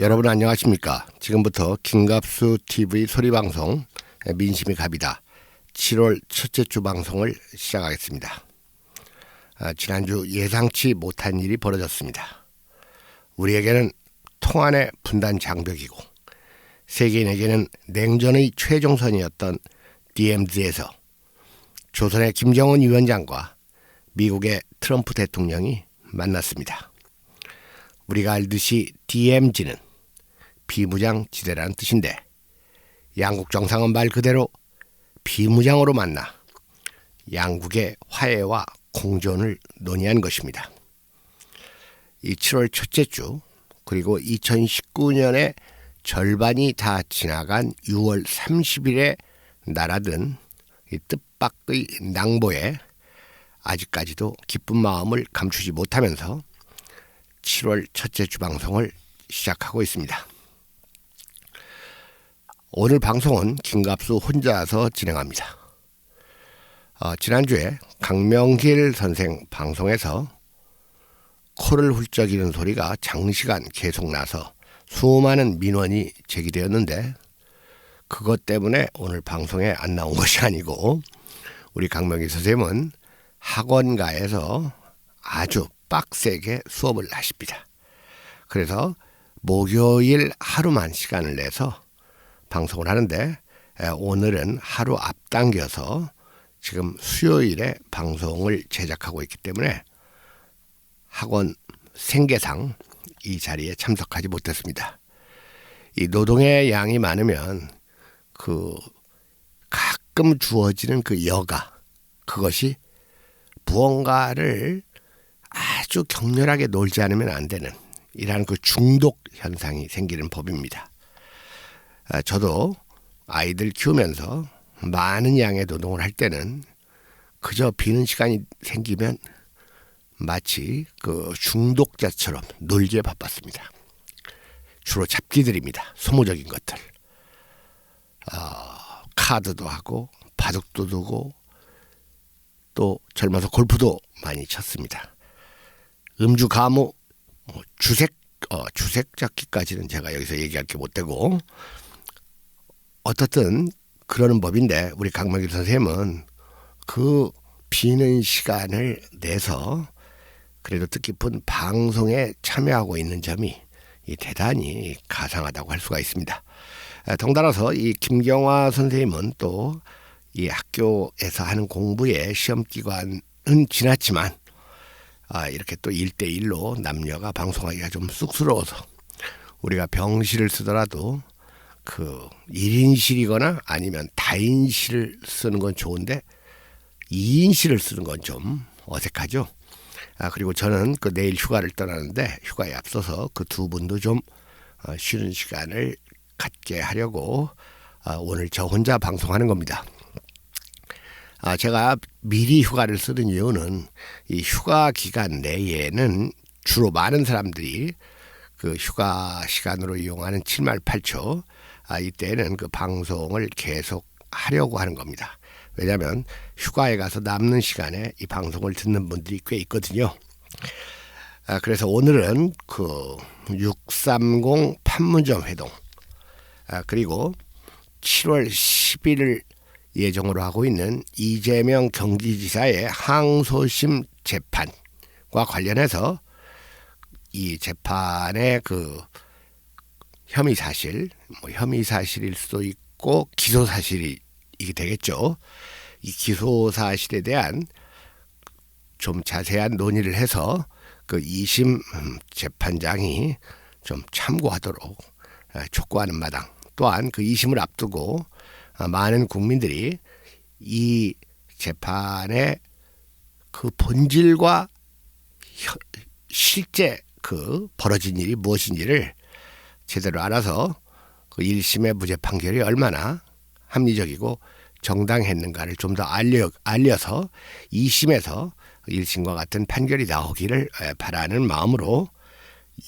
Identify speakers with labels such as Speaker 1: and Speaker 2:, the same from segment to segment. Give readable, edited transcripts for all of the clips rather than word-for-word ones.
Speaker 1: 여러분 안녕하십니까? 지금부터 김갑수 TV 소리방송 민심이 갑이다 7월 첫째 주 방송을 시작하겠습니다. 지난주 예상치 못한 일이 벌어졌습니다. 우리에게는 통안의 분단 장벽이고 세계인에게는 냉전의 최종선이었던 DMZ에서 조선의 김정은 위원장과 미국의 트럼프 대통령이 만났습니다. 우리가 알듯이 DMZ는 비무장지대라는 뜻인데 양국 정상은 말 그대로 비무장으로 만나 양국의 화해와 공존을 논의한 것입니다. 이 7월 첫째 주 그리고 2019년의 절반이 다 지나간 6월 30일에 날아든 이 뜻밖의 낭보에 아직까지도 기쁜 마음을 감추지 못하면서 7월 첫째 주 방송을 시작하고 있습니다. 오늘 방송은 김갑수 혼자서 진행합니다. 지난주에 강명길 선생 방송에서 코를 훌쩍이는 소리가 장시간 계속 나서 수많은 민원이 제기되었는데 그것 때문에 오늘 방송에 안 나온 것이 아니고 우리 강명길 선생님은 학원가에서 아주 빡세게 수업을 하십니다. 그래서 목요일 하루만 시간을 내서 방송을 하는데 오늘은 하루 앞당겨서 지금 수요일에 방송을 제작하고 있기 때문에 학원 생계상 이 자리에 참석하지 못했습니다. 이 노동의 양이 많으면 그 가끔 주어지는 그 여가 그것이 무언가를 아주 격렬하게 놀지 않으면 안 되는 이러한 그 중독 현상이 생기는 법입니다. 저도 아이들 키우면서 많은 양의 노동을 할 때는 그저 비는 시간이 생기면 마치 그 중독자처럼 놀기에 바빴습니다. 주로 잡기들입니다. 소모적인 것들. 카드도 하고 바둑도 두고 또 젊어서 골프도 많이 쳤습니다. 음주 가무 주색 잡기까지는 제가 여기서 얘기할 게 못 되고 어떻든 그러는 법인데 우리 강명길 선생님은 그 비는 시간을 내서 그래도 뜻깊은 방송에 참여하고 있는 점이 대단히 가상하다고 할 수가 있습니다. 덩달아서 이 김경화 선생님은 또 이 학교에서 하는 공부의 시험 기간은 지났지만 이렇게 또 1대1로 남녀가 방송하기가 좀 쑥스러워서 우리가 병실을 쓰더라도 그 1인실이거나 아니면 다인실을 쓰는 건 좋은데 2인실을 쓰는 건 좀 어색하죠. 그리고 저는 그 내일 휴가를 떠나는데 휴가에 앞서서 그 두 분도 좀 쉬는 시간을 갖게 하려고 오늘 저 혼자 방송하는 겁니다. 제가 미리 휴가를 쓰는 이유는 이 휴가 기간 내에는 주로 많은 사람들이 그 휴가 시간으로 이용하는 7말 8초 이때는 그 방송을 계속 하려고 하는 겁니다. 왜냐하면 휴가에 가서 남는 시간에 이 방송을 듣는 분들이 꽤 있거든요. 그래서 오늘은 그 630 판문점 회동 그리고 7월 10일을 예정으로 하고 있는 이재명 경기지사의 항소심 재판과 관련해서 이 재판의 그 혐의 사실일 수도 있고 기소 사실이 되겠죠. 이 기소 사실에 대한 좀 자세한 논의를 해서 그 2심 재판장이 좀 참고하도록 촉구하는 마당 또한 그 2심을 앞두고 많은 국민들이 이 재판의 그 본질과 실제 그 벌어진 일이 무엇인지를 제대로 알아서 그 1심의 무죄 판결이 얼마나 합리적이고 정당했는가를 좀 더 알려서 2심에서 1심과 같은 판결이 나오기를 바라는 마음으로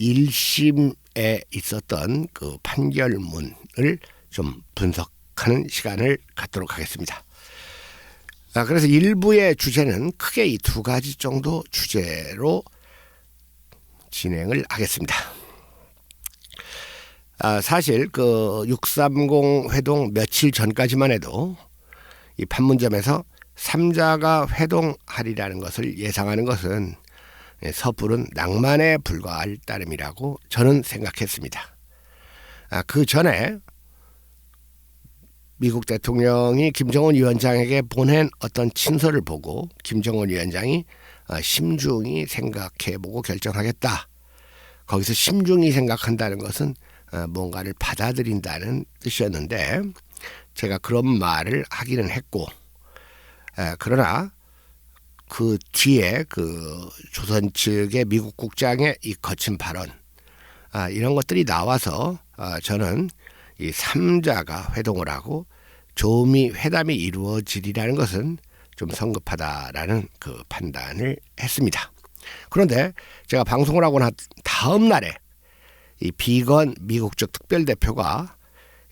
Speaker 1: 1심에 있었던 그 판결문을 좀 분석하는 시간을 갖도록 하겠습니다. 그래서 일부의 주제는 크게 이 두 가지 정도 주제로 진행을 하겠습니다. 사실 그 630 회동 며칠 전까지만 해도 이 판문점에서 3자가 회동하리라는 것을 예상하는 것은 섣부른 낭만에 불과할 따름이라고 저는 생각했습니다. 그 전에 미국 대통령이 김정은 위원장에게 보낸 어떤 친서를 보고 김정은 위원장이 심중히 생각해보고 결정하겠다. 거기서 심중히 생각한다는 것은 뭔가를 받아들인다는 뜻이었는데 제가 그런 말을 하기는 했고, 그러나 그 뒤에 그 조선 측의 미국 국장의 이 거친 발언, 이런 것들이 나와서 저는 이 3자가 회동을 하고 조미 회담이 이루어지리라는 것은 좀 성급하다라는 그 판단을 했습니다. 그런데 제가 방송을 하고 난 다음 날에 이 비건 미국 측 특별대표가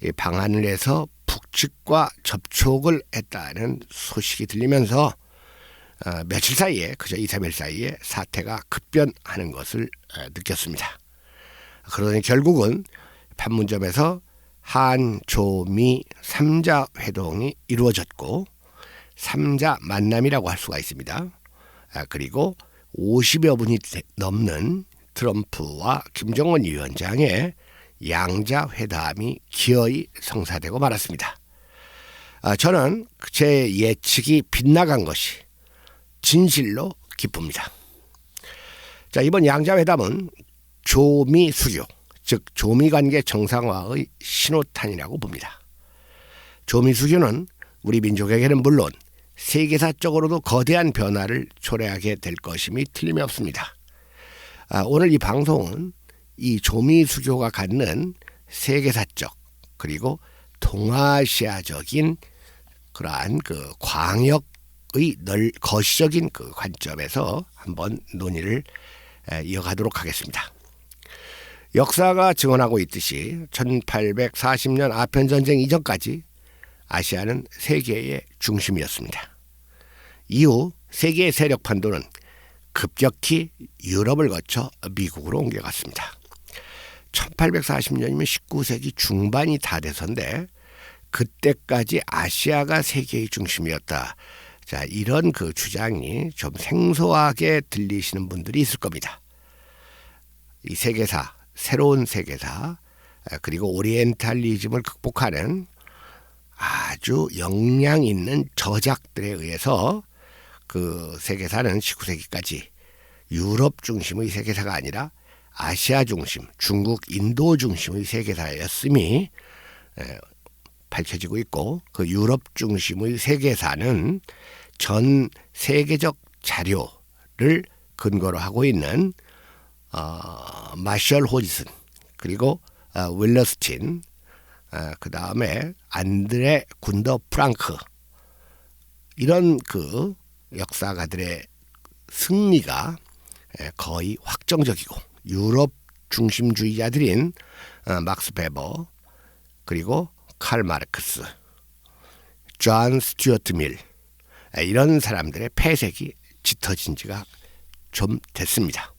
Speaker 1: 이 방한을 해서 북측과 접촉을 했다는 소식이 들리면서 며칠 사이에, 그저 2, 3일 사이에 사태가 급변하는 것을 느꼈습니다. 그러더니 결국은 판문점에서 한조미 3자 회동이 이루어졌고 3자 만남이라고 할 수가 있습니다. 그리고 50여 분이 넘는 트럼프와 김정은 위원장의 양자 회담이 기어이 성사되고 말았습니다. 저는 제 예측이 빗나간 것이 진실로 기쁩니다. 자, 이번 양자 회담은 조미 수교, 즉 조미 관계 정상화의 신호탄이라고 봅니다. 조미 수교는 우리 민족에게는 물론 세계사적으로도 거대한 변화를 초래하게 될 것임이 틀림이 없습니다. 오늘 이 방송은 이 조미 수교가 갖는 세계사적 그리고 동아시아적인 그러한 그 광역의 거시적인 그 관점에서 한번 논의를 이어가도록 하겠습니다. 역사가 증언하고 있듯이 1840년 아편전쟁 이전까지 아시아는 세계의 중심이었습니다. 이후 세계의 세력 판도는 급격히 유럽을 거쳐 미국으로 옮겨갔습니다. 1840년이면 19세기 중반이 다 돼서인데 그때까지 아시아가 세계의 중심이었다. 자, 이런 그 주장이 좀 생소하게 들리시는 분들이 있을 겁니다. 이 세계사, 새로운 세계사, 그리고 오리엔탈리즘을 극복하는 아주 역량 있는 저작들에 의해서 그 세계사는 19세기까지 유럽 중심의 세계사가 아니라 아시아 중심, 중국, 인도 중심의 세계사였음이 밝혀지고 있고, 그 유럽 중심의 세계사는 전 세계적 자료를 근거로 하고 있는 마셜 호지슨, 그리고 윌러스틴, 그 다음에 안드레 군더 프랑크, 이런 그 역사가들의 승리가 거의 확정적이고 유럽 중심주의자들인 막스 베버, 그리고 칼 마르크스, 존 스튜어트 밀, 이런 사람들의 폐색이 짙어진 지가 좀 됐습니다.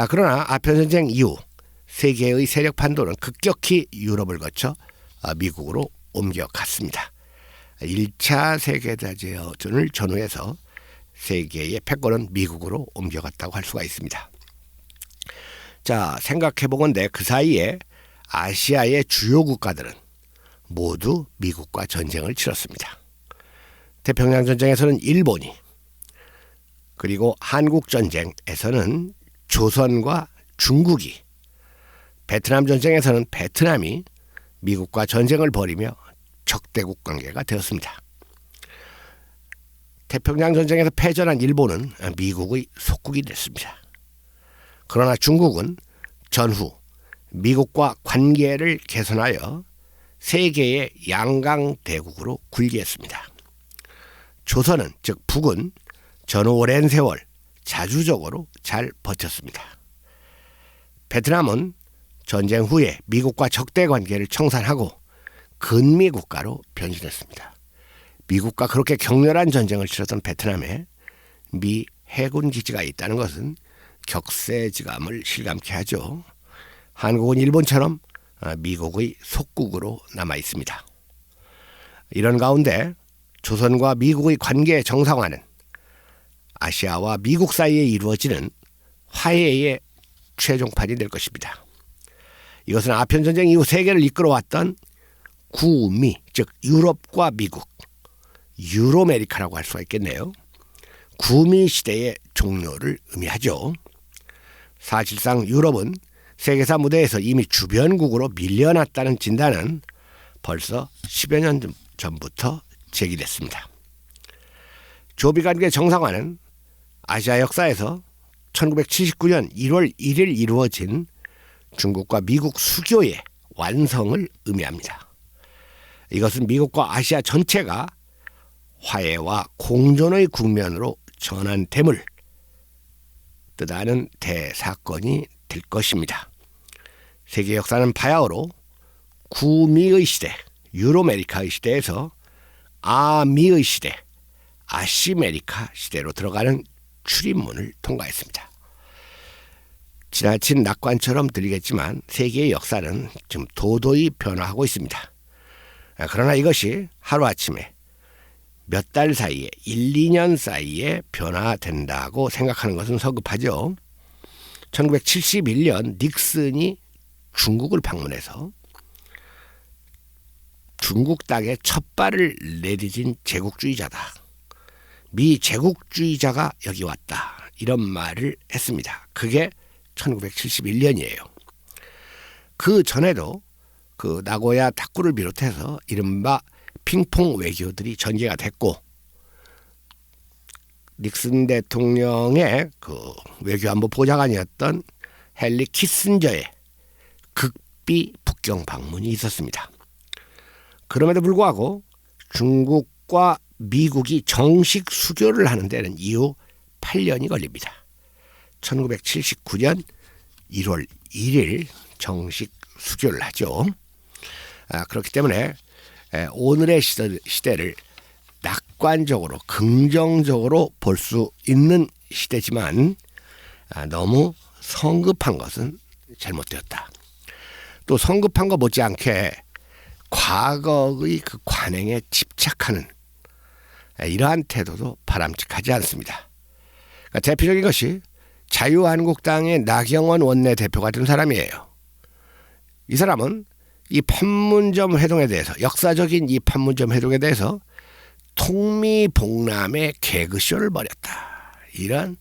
Speaker 1: 그러나 아편전쟁 이후 세계의 세력 판도는 급격히 유럽을 거쳐 미국으로 옮겨갔습니다. 1차 세계대전을 전후해서 세계의 패권은 미국으로 옮겨갔다고 할 수가 있습니다. 자, 생각해보건대 그 사이에 아시아의 주요 국가들은 모두 미국과 전쟁을 치렀습니다. 태평양 전쟁에서는 일본이, 그리고 한국 전쟁에서는 조선과 중국이, 베트남 전쟁에서는 베트남이 미국과 전쟁을 벌이며 적대국 관계가 되었습니다. 태평양 전쟁에서 패전한 일본은 미국의 속국이 됐습니다. 그러나 중국은 전후 미국과 관계를 개선하여 세계의 양강 대국으로 굴기했습니다. 조선은, 즉 북은 전후 오랜 세월 자주적으로 잘 버텼습니다. 베트남은 전쟁 후에 미국과 적대 관계를 청산하고 근미 국가로 변신했습니다. 미국과 그렇게 격렬한 전쟁을 치렀던 베트남에 미 해군 기지가 있다는 것은 격세지감을 실감케 하죠. 한국은 일본처럼 미국의 속국으로 남아 있습니다. 이런 가운데 조선과 미국의 관계 정상화는 아시아와 미국 사이에 이루어지는 화해의 최종판이 될 것입니다. 이것은 아편전쟁 이후 세계를 이끌어왔던 구미, 즉 유럽과 미국, 유로메리카라고 할 수가 있겠네요. 구미 시대의 종료를 의미하죠. 사실상 유럽은 세계사 무대에서 이미 주변국으로 밀려났다는 진단은 벌써 10여 년 전부터 제기됐습니다. 조비관계 정상화는 아시아 역사에서 1979년 1월 1일 이루어진 중국과 미국 수교의 완성을 의미합니다. 이것은 미국과 아시아 전체가 화해와 공존의 국면으로 전환됨을 뜻하는 대사건이 될 것입니다. 세계 역사는 바야흐로 구미의 시대, 유로메리카의 시대에서 아미의 시대, 아시메리카 시대로 들어가는 출입문을 통과했습니다. 지나친 낙관처럼 들리겠지만 세계의 역사는 지금 도도히 변화하고 있습니다. 그러나 이것이 하루아침에 몇 달 사이에 1, 2년 사이에 변화된다고 생각하는 것은 서급하죠. 1971년 닉슨이 중국을 방문해서 중국 땅에 첫 발을 내디딘 제국주의자다. 미 제국주의자가 여기 왔다. 이런 말을 했습니다. 그게 1971년이에요. 그 전에도 그 나고야 탁구를 비롯해서 이른바 핑퐁 외교들이 전개가 됐고, 닉슨 대통령의 그 외교안보 보좌관이었던 헨리 키신저의 극비 북경 방문이 있었습니다. 그럼에도 불구하고 중국과 미국이 정식 수교를 하는 데는 이후 8년이 걸립니다. 1979년 1월 1일 정식 수교를 하죠. 그렇기 때문에 오늘의 시대를 낙관적으로 긍정적으로 볼 수 있는 시대지만 너무 성급한 것은 잘못되었다. 또 성급한 것 못지않게 과거의 그 관행에 집착하는 이러한 태도도 바람직하지 않습니다. 그러니까 대표적인 것이 자유한국당의 나경원 원내대표 같은 사람이에요. 이 사람은 이 판문점 회동에 대해서, 역사적인 이 판문점 회동에 대해서 통미봉남의 개그쇼를 벌였다. 이런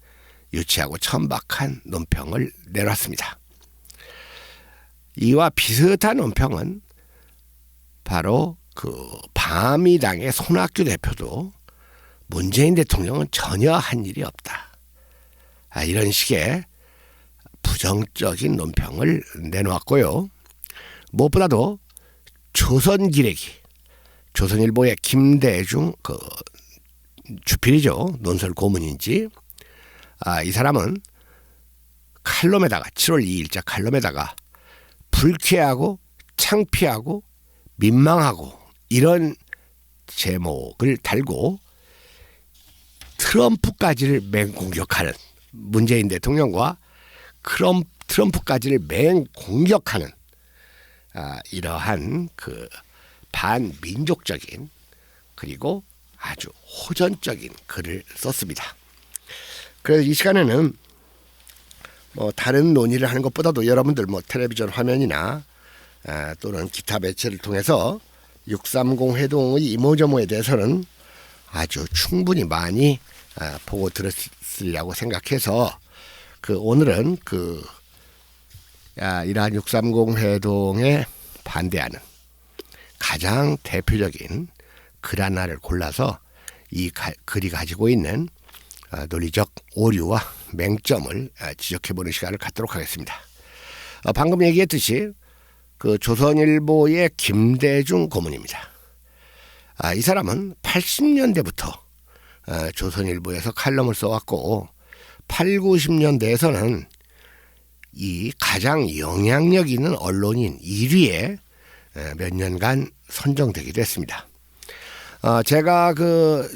Speaker 1: 유치하고 천박한 논평을 내놨습니다. 이와 비슷한 논평은 바로 그 바미당의 손학규 대표도 문재인 대통령은 전혀 한 일이 없다. 이런 식의 부정적인 논평을 내놓았고요. 무엇보다도 조선기레기, 조선일보의 김대중 그 주필이죠. 논설 고문인지. 이 사람은 칼럼에다가 7월 2일자 칼럼에다가 불쾌하고 창피하고 민망하고 이런 제목을 달고 트럼프까지를 맹공격하는, 문재인 대통령과 트럼프까지를 맹공격하는 이러한 그 반민족적인 그리고 아주 호전적인 글을 썼습니다. 그래서 이 시간에는 뭐 다른 논의를 하는 것보다도 여러분들 뭐 텔레비전 화면이나 또는 기타 매체를 통해서 630 회동의 이모저모에 대해서는 아주 충분히 많이 보고 들었으리라고 생각해서 오늘은 이러한 630 회동에 반대하는 가장 대표적인 글 하나를 골라서 이 글이 가지고 있는 논리적 오류와 맹점을 지적해보는 시간을 갖도록 하겠습니다. 방금 얘기했듯이 그 조선일보의 김대중 고문입니다. 이 사람은 80년대부터 조선일보에서 칼럼을 써왔고 8, 90년대에서는 이 가장 영향력 있는 언론인 1위에 몇 년간 선정되기도 했습니다. 제가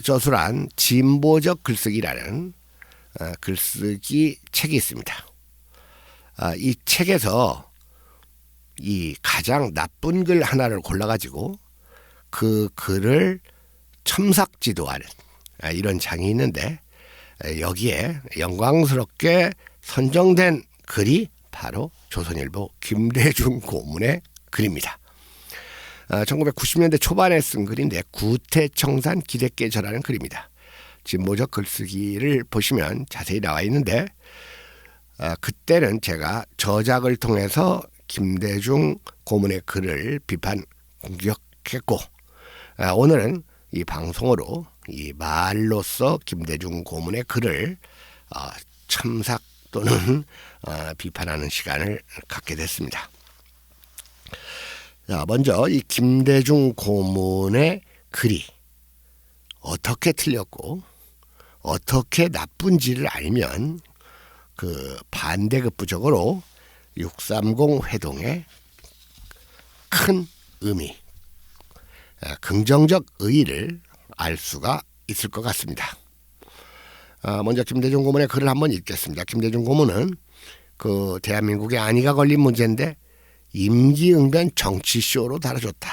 Speaker 1: 저술한 진보적 글쓰기라는 글쓰기 책이 있습니다. 이 책에서 이 가장 나쁜 글 하나를 골라가지고 그 글을 첨삭지도하는 이런 장이 있는데, 여기에 영광스럽게 선정된 글이 바로 조선일보 김대중 고문의 글입니다. 1990년대 초반에 쓴 글인데 구태청산 기대깨절하는 글입니다. 진보적 글쓰기를 보시면 자세히 나와 있는데, 그때는 제가 저작을 통해서 김대중 고문의 글을 비판 공격했고, 오늘은 이 방송으로 이 말로써 김대중 고문의 글을 첨삭 또는 비판하는 시간을 갖게 됐습니다. 자, 먼저 이 김대중 고문의 글이 어떻게 틀렸고 어떻게 나쁜지를 알면 그 반대급부적으로 630 회동의 큰 의미, 긍정적 의의를 알 수가 있을 것 같습니다. 먼저 김대중 고문의 글을 한번 읽겠습니다. 김대중 고문은 그 대한민국의 안위가 걸린 문제인데 임기응변 정치쇼로 다뤄줬다.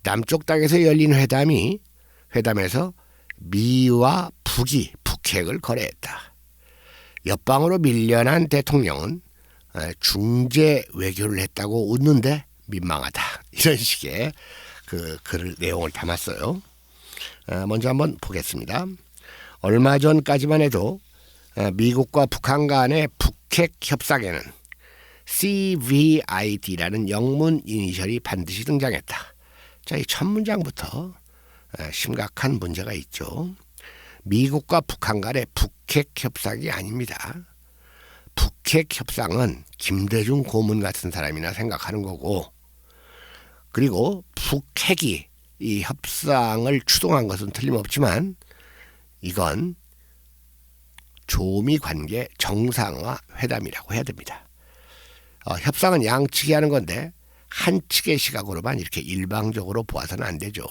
Speaker 1: 남쪽 땅에서 열린 회담에서 미와 북이 북핵을 거래했다. 옆방으로 밀려난 대통령은 중재 외교를 했다고 웃는데 민망하다. 이런 식의 그 글을 내용을 담았어요. 먼저 한번 보겠습니다. 얼마 전까지만 해도 미국과 북한 간의 북핵 협상에는 CVID라는 영문 이니셜이 반드시 등장했다. 자, 이 첫 문장부터 심각한 문제가 있죠. 미국과 북한 간의 북핵 협상이 아닙니다. 북핵 협상은 김대중 고문 같은 사람이나 생각하는 거고, 그리고 북핵이 이 협상을 추동한 것은 틀림없지만 이건 조미 관계 정상화 회담이라고 해야 됩니다. 협상은 양측이 하는 건데 한 측의 시각으로만 이렇게 일방적으로 보아서는 안 되죠.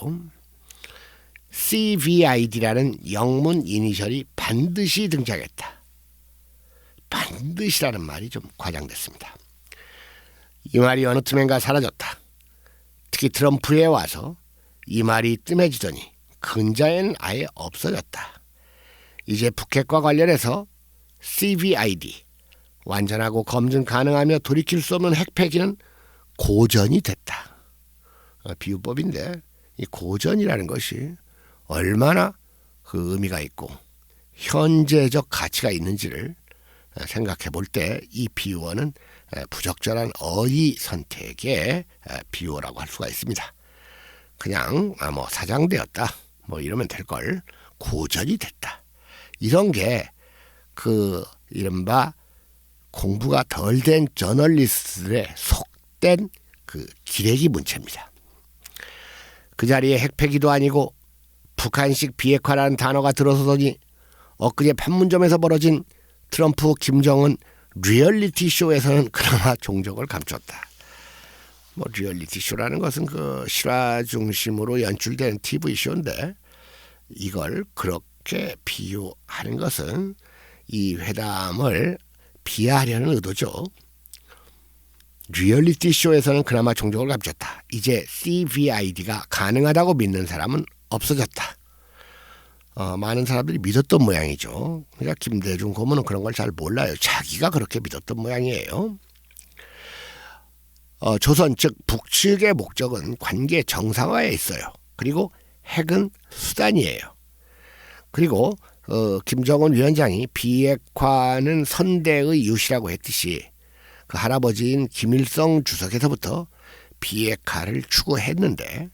Speaker 1: CVID라는 영문 이니셜이 반드시 등장했다. 반드시라는 말이 좀 과장됐습니다. 이 말이 어느 틈엔가 사라졌다. 특히 트럼프에 와서 이 말이 뜸해지더니 근자에는 아예 없어졌다. 이제 북핵과 관련해서 CVID, 완전하고 검증 가능하며 돌이킬 수 없는 핵폐기는 고전이 됐다. 비유법인데 이 고전이라는 것이 얼마나 그 의미가 있고 현재적 가치가 있는지를 생각해 볼 때 이 비유어는 부적절한 어휘 선택의 비유어라고 할 수가 있습니다. 그냥 뭐 사장되었다 뭐 이러면 될 걸 고전이 됐다. 이런 게 그 이른바 공부가 덜 된 저널리스트들의 속된 그 기레기 문체입니다. 그 자리에 핵폐기도 아니고 북한식 비핵화라는 단어가 들어서더니 엊그제 판문점에서 벌어진 트럼프 김정은 리얼리티 쇼에서는 그나마 종적을 감췄다. 뭐 리얼리티 쇼라는 것은 그 실화 중심으로 연출된 TV 쇼인데 이걸 그렇게 비유하는 것은 이 회담을 비하하려는 의도죠. 리얼리티 쇼에서는 그나마 종적을 감췄다. 이제 CVID가 가능하다고 믿는 사람은 없어졌다. 많은 사람들이 믿었던 모양이죠. 그러니까 김대중 고문은 그런 걸 잘 몰라요. 자기가 그렇게 믿었던 모양이에요. 조선 즉 북측의 목적은 관계 정상화에 있어요. 그리고 핵은 수단이에요. 그리고 김정은 위원장이 비핵화는 선대의 유시라고 했듯이 그 할아버지인 김일성 주석에서부터 비핵화를 추구했는데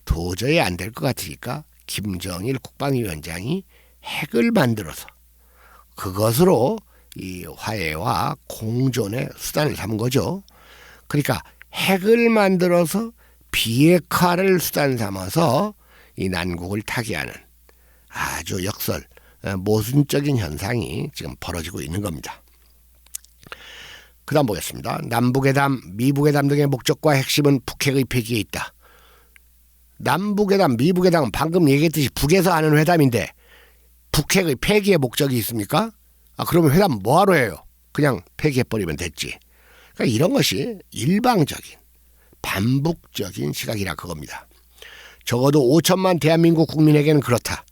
Speaker 1: 도저히 안 될 것 같으니까 김정일 국방위원장이 핵을 만들어서 그것으로 이 화해와 공존의 수단을 삼은 거죠. 그러니까 핵을 만들어서 비핵화를 수단 삼아서 이 난국을 타개하는 아주 모순적인 현상이 지금 벌어지고 있는 겁니다. 그 다음 보겠습니다. 남북회담, 미북회담 등의 목적과 핵심은 북핵의 폐기에 있다. 남북회담, 미북회담은 방금 얘기했듯이 북에서 하는 회담인데 북핵의 폐기의 목적이 있습니까? 그러면 회담 뭐하러 해요? 그냥 폐기해버리면 됐지. 그러니까 이런 것이 일방적인 반복적인 시각이라 그겁니다. 적어도 5천만 대한민국 국민에게는 그렇다.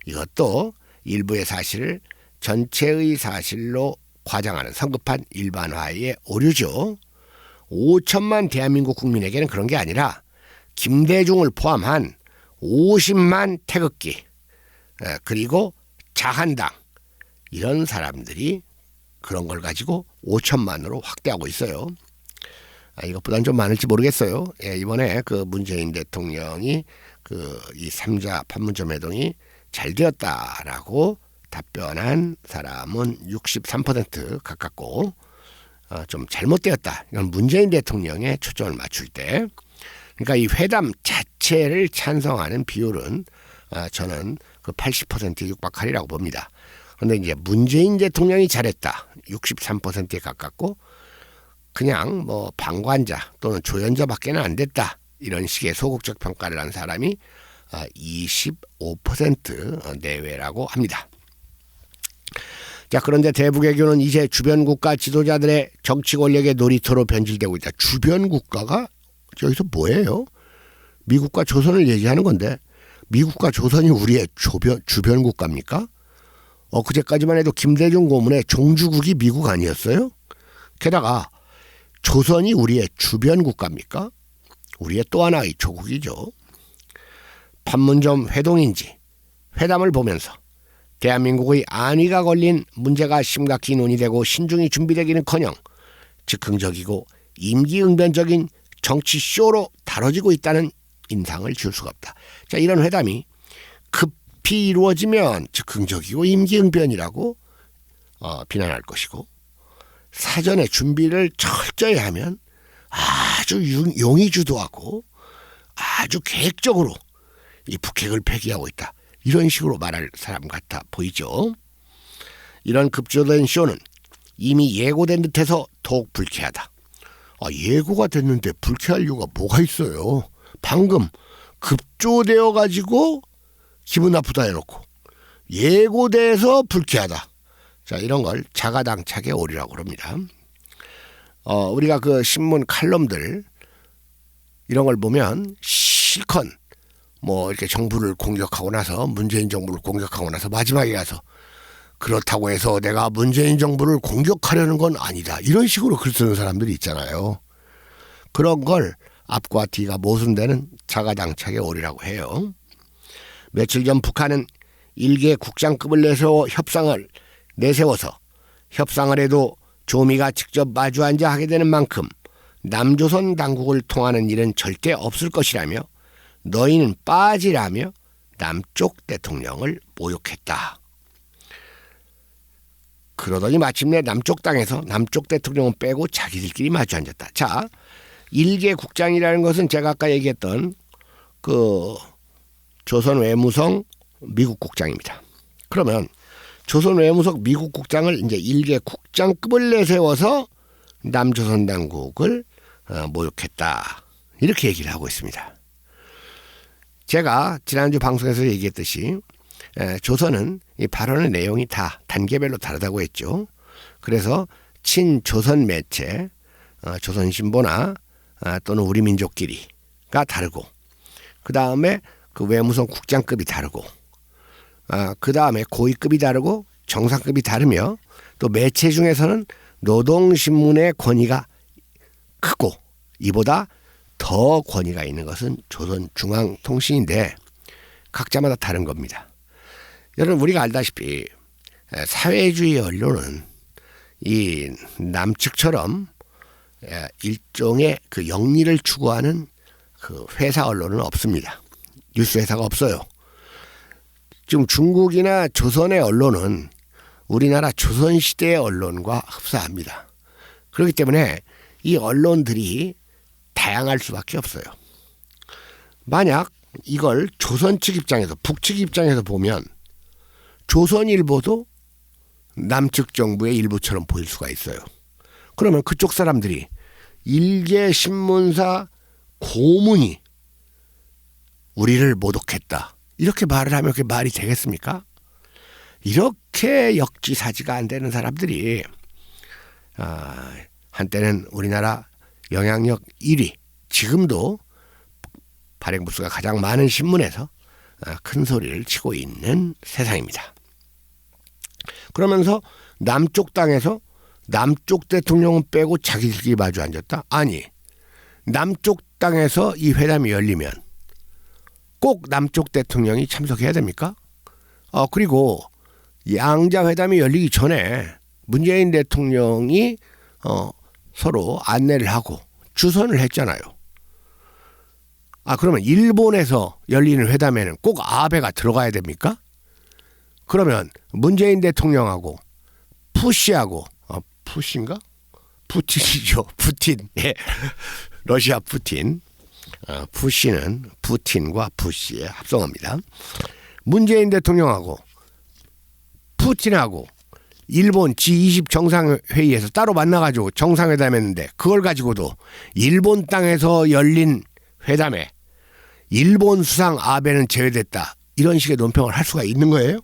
Speaker 1: 이것도 일부의 사실을 전체의 사실로 과장하는 성급한 일반화의 오류죠. 5천만 대한민국 국민에게는 그런 게 아니라 김대중을 포함한 50만 태극기 그리고 자한당 이런 사람들이 그런 걸 가지고 5천만으로 확대하고 있어요. 이것보다는 좀 많을지 모르겠어요. 이번에 그 문재인 대통령이 이 3자 판문점 회동이 잘 되었다라고 답변한 사람은 63% 가깝고 좀 잘못되었다. 이건 문재인 대통령의 초점을 맞출 때, 그러니까 이 회담 자체를 찬성하는 비율은 저는 그 80%에 육박하리라고 봅니다. 그런데 이제 문재인 대통령이 잘했다. 63%에 가깝고 그냥 뭐 방관자 또는 조연자밖에는 안 됐다. 이런 식의 소극적 평가를 한 사람이 25% 내외라고 합니다. 자, 그런데 대북외교는 이제 주변 국가 지도자들의 정치 권력의 놀이터로 변질되고 있다. 주변 국가가 여기서 뭐예요? 미국과 조선을 얘기하는 건데 미국과 조선이 우리의 주변 국가입니까? 그제까지만 해도 김대중 고문의 종주국이 미국 아니었어요? 게다가 조선이 우리의 주변 국가입니까? 우리의 또 하나의 조국이죠. 판문점 회동인지 회담을 보면서 대한민국의 안위가 걸린 문제가 심각히 논의되고 신중히 준비되기는커녕 즉흥적이고 임기응변적인 정치쇼로 다뤄지고 있다는 인상을 줄 수가 없다. 자, 이런 회담이 급히 이루어지면 즉흥적이고 임기응변이라고 비난할 것이고, 사전에 준비를 철저히 하면 아주 용의주도하고 아주 계획적으로 이 북핵을 폐기하고 있다. 이런 식으로 말할 사람 같아 보이죠. 이런 급조된 쇼는 이미 예고된 듯해서 더욱 불쾌하다. 예고가 됐는데 불쾌할 이유가 뭐가 있어요. 방금 급조되어 가지고 기분 나쁘다 해놓고 예고돼서 불쾌하다. 자, 이런 걸 자가당착의 오류라고 그럽니다. 우리가 그 신문 칼럼들 이런 걸 보면 실컷 뭐 이렇게 정부를 공격하고 나서 문재인 정부를 공격하고 나서 마지막에 가서 그렇다고 해서 내가 문재인 정부를 공격하려는 건 아니다. 이런 식으로 글 쓰는 사람들이 있잖아요. 그런 걸 앞과 뒤가 모순되는 자가당착의 오류라고 해요. 며칠 전 북한은 일개 국장급을 내세워서 협상을 해도 조미가 직접 마주 앉아 하게 되는 만큼 남조선 당국을 통하는 일은 절대 없을 것이라며 너희는 빠지라며 남쪽 대통령을 모욕했다. 그러더니 마침내 남쪽 땅에서 남쪽 대통령은 빼고 자기들끼리 마주 앉았다. 자, 일개 국장이라는 것은 제가 아까 얘기했던 그 조선 외무성 미국 국장입니다. 그러면 조선 외무성 미국 국장을 이제 일개 국장급을 내세워서 남조선 당국을 모욕했다. 이렇게 얘기를 하고 있습니다. 제가 지난주 방송에서 얘기했듯이 조선은 이 발언의 내용이 다 단계별로 다르다고 했죠. 그래서 친조선 매체, 조선신보나 또는 우리민족끼리가 다르고, 그 다음에 그 외무성 국장급이 다르고, 그 다음에 고위급이 다르고 정상급이 다르며, 또 매체 중에서는 노동신문의 권위가 크고 이보다 더 권위가 있는 것은 조선중앙통신인데 각자마다 다른 겁니다. 여러분, 우리가 알다시피 사회주의 언론은 이 남측처럼 일종의 그 영리를 추구하는 그 회사 언론은 없습니다. 뉴스 회사가 없어요. 지금 중국이나 조선의 언론은 우리나라 조선시대의 언론과 흡사합니다. 그렇기 때문에 이 언론들이 다양할 수밖에 없어요. 만약 이걸 조선 측 입장에서, 북측 입장에서 보면 조선일보도 남측 정부의 일부처럼 보일 수가 있어요. 그러면 그쪽 사람들이 일개 신문사 고문이 우리를 모독했다, 이렇게 말을 하면 그게 말이 되겠습니까? 이렇게 역지사지가 안 되는 사람들이 한때는 우리나라 영향력 1위, 지금도 발행 부수가 가장 많은 신문에서 큰 소리를 치고 있는 세상입니다. 그러면서 남쪽 땅에서 남쪽 대통령은 빼고 자기들끼리 마주 앉았다? 아니, 남쪽 땅에서 이 회담이 열리면 꼭 남쪽 대통령이 참석해야 됩니까? 그리고 양자회담이 열리기 전에 문재인 대통령이 서로 안내를 하고 주선을 했잖아요. 그러면 일본에서 열리는 회담에는 꼭 아베가 들어가야 됩니까? 그러면 문재인 대통령하고 푸시하고 푸시인가? 푸틴이죠. 푸틴. 예. 러시아 푸틴. 푸시는 푸틴과 푸시의 합성어입니다. 문재인 대통령하고 푸틴하고 일본 G20 정상회의에서 따로 만나가지고 정상회담 했는데 그걸 가지고도 일본 땅에서 열린 회담에 일본 수상 아베는 제외됐다. 이런 식의 논평을 할 수가 있는 거예요?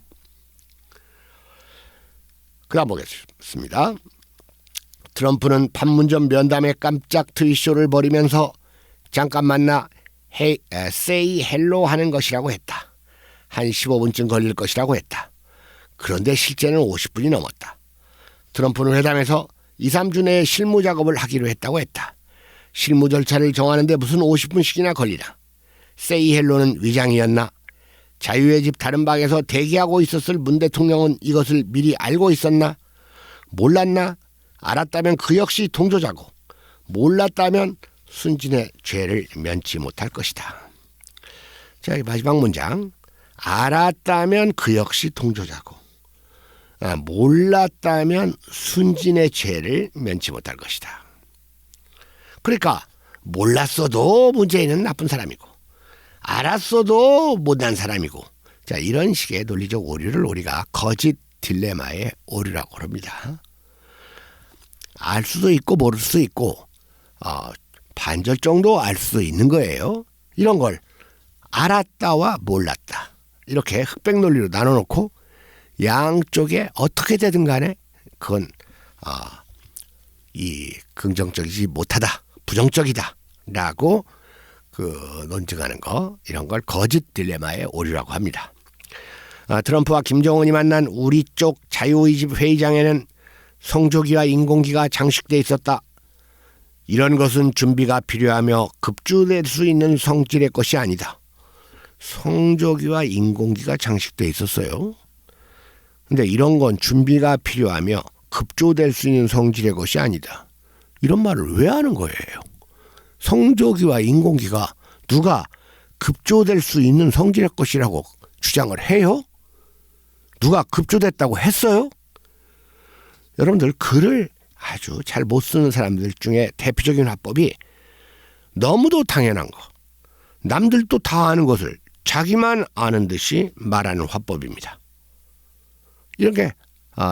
Speaker 1: 그 다음 보겠습니다. 트럼프는 판문점 면담에 깜짝 트윗쇼를 벌이면서 잠깐 만나 say hello 하는 것이라고 했다. 한 15분쯤 걸릴 것이라고 했다. 그런데 실제는 50분이 넘었다. 트럼프는 회담에서 2, 3주 내에 실무 작업을 하기로 했다고 했다. 실무 절차를 정하는데 무슨 50분씩이나 걸리나. say hello는 위장이었나? 자유의 집 다른 방에서 대기하고 있었을 문 대통령은 이것을 미리 알고 있었나? 몰랐나? 알았다면 그 역시 동조자고, 몰랐다면 순진의 죄를 면치 못할 것이다. 자, 마지막 문장. 알았다면 그 역시 동조자고, 몰랐다면 순진의 죄를 면치 못할 것이다. 그러니까 몰랐어도 문재인은 나쁜 사람이고 알았어도 못난 사람이고, 자, 이런 식의 논리적 오류를 우리가 거짓 딜레마의 오류라고 합니다. 알 수도 있고 모를 수도 있고 반절 정도 알 수도 있는 거예요. 이런 걸 알았다와 몰랐다, 이렇게 흑백 논리로 나눠놓고 양쪽에 어떻게 되든 간에 그건 이 긍정적이지 못하다, 부정적이다 라고 논증하는 거, 이런 걸 거짓 딜레마의 오류라고 합니다. 트럼프와 김정은이 만난 우리 쪽 자유의집 회의장에는 성조기와 인공기가 장식돼 있었다. 이런 것은 준비가 필요하며 급주될 수 있는 성질의 것이 아니다. 성조기와 인공기가 장식돼 있었어요. 근데 이런 건 준비가 필요하며 급조될 수 있는 성질의 것이 아니다. 이런 말을 왜 하는 거예요? 성조기와 인공기가 누가 급조될 수 있는 성질의 것이라고 주장을 해요? 누가 급조됐다고 했어요? 여러분들, 글을 아주 잘 못 쓰는 사람들 중에 대표적인 화법이 너무도 당연한 거, 남들도 다 아는 것을 자기만 아는 듯이 말하는 화법입니다. 이런 게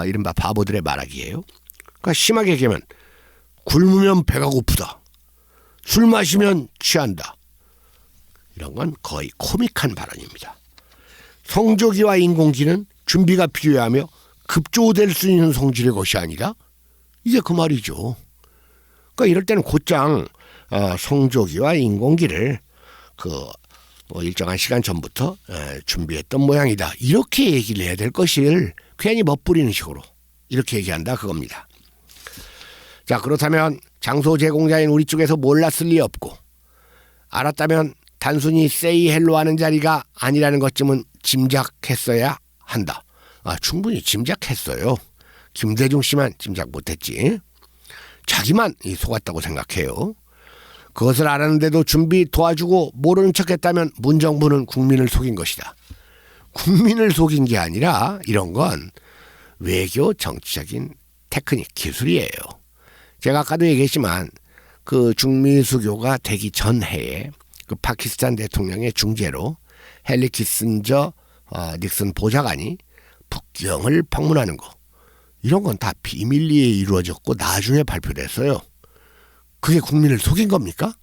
Speaker 1: 이른바 바보들의 말하기예요. 그러니까 심하게 얘기하면 굶으면 배가 고프다, 술 마시면 취한다, 이런 건 거의 코믹한 발언입니다. 성조기와 인공기는 준비가 필요하며 급조될 수 있는 성질의 것이 아니라, 이게 그 말이죠. 그러니까 이럴 때는 곧장 성조기와 인공기를 일정한 시간 전부터 준비했던 모양이다, 이렇게 얘기를 해야 될 것을 괜히 멋부리는 식으로 이렇게 얘기한다, 그겁니다. 자, 그렇다면 장소 제공자인 우리 쪽에서 몰랐을 리 없고, 알았다면 단순히 say hello 하는 자리가 아니라는 것쯤은 짐작했어야 한다. 충분히 짐작했어요. 김대중 씨만 짐작 못했지. 자기만 속았다고 생각해요. 그것을 알았는데도 준비 도와주고 모르는 척했다면 문정부는 국민을 속인 것이다. 국민을 속인 게 아니라 이런 건 외교 정치적인 테크닉, 기술이에요. 제가 아까도 얘기했지만 그 중미 수교가 되기 전 해에 그 파키스탄 대통령의 중재로 헨리 키신저 닉슨 보좌관이 북경을 방문하는 거, 이런 건 다 비밀리에 이루어졌고 나중에 발표됐어요. 그게 국민을 속인 겁니까?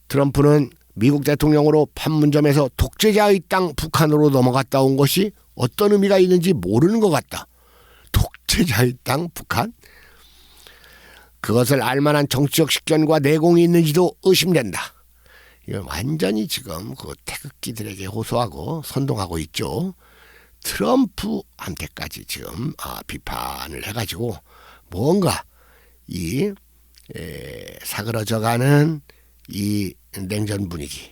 Speaker 1: 트럼프는 미국 대통령으로 판문점에서 독재자의 땅 북한으로 넘어갔다 온 것이 어떤 의미가 있는지 모르는 것 같다. 독재자의 땅 북한? 그것을 알만한 정치적 식견과 내공이 있는지도 의심된다. 이건 완전히 지금 그 태극기들에게 호소하고 선동하고 있죠. 트럼프한테까지 지금 비판을 해가지고 뭔가 이 사그러져가는 이 냉전 분위기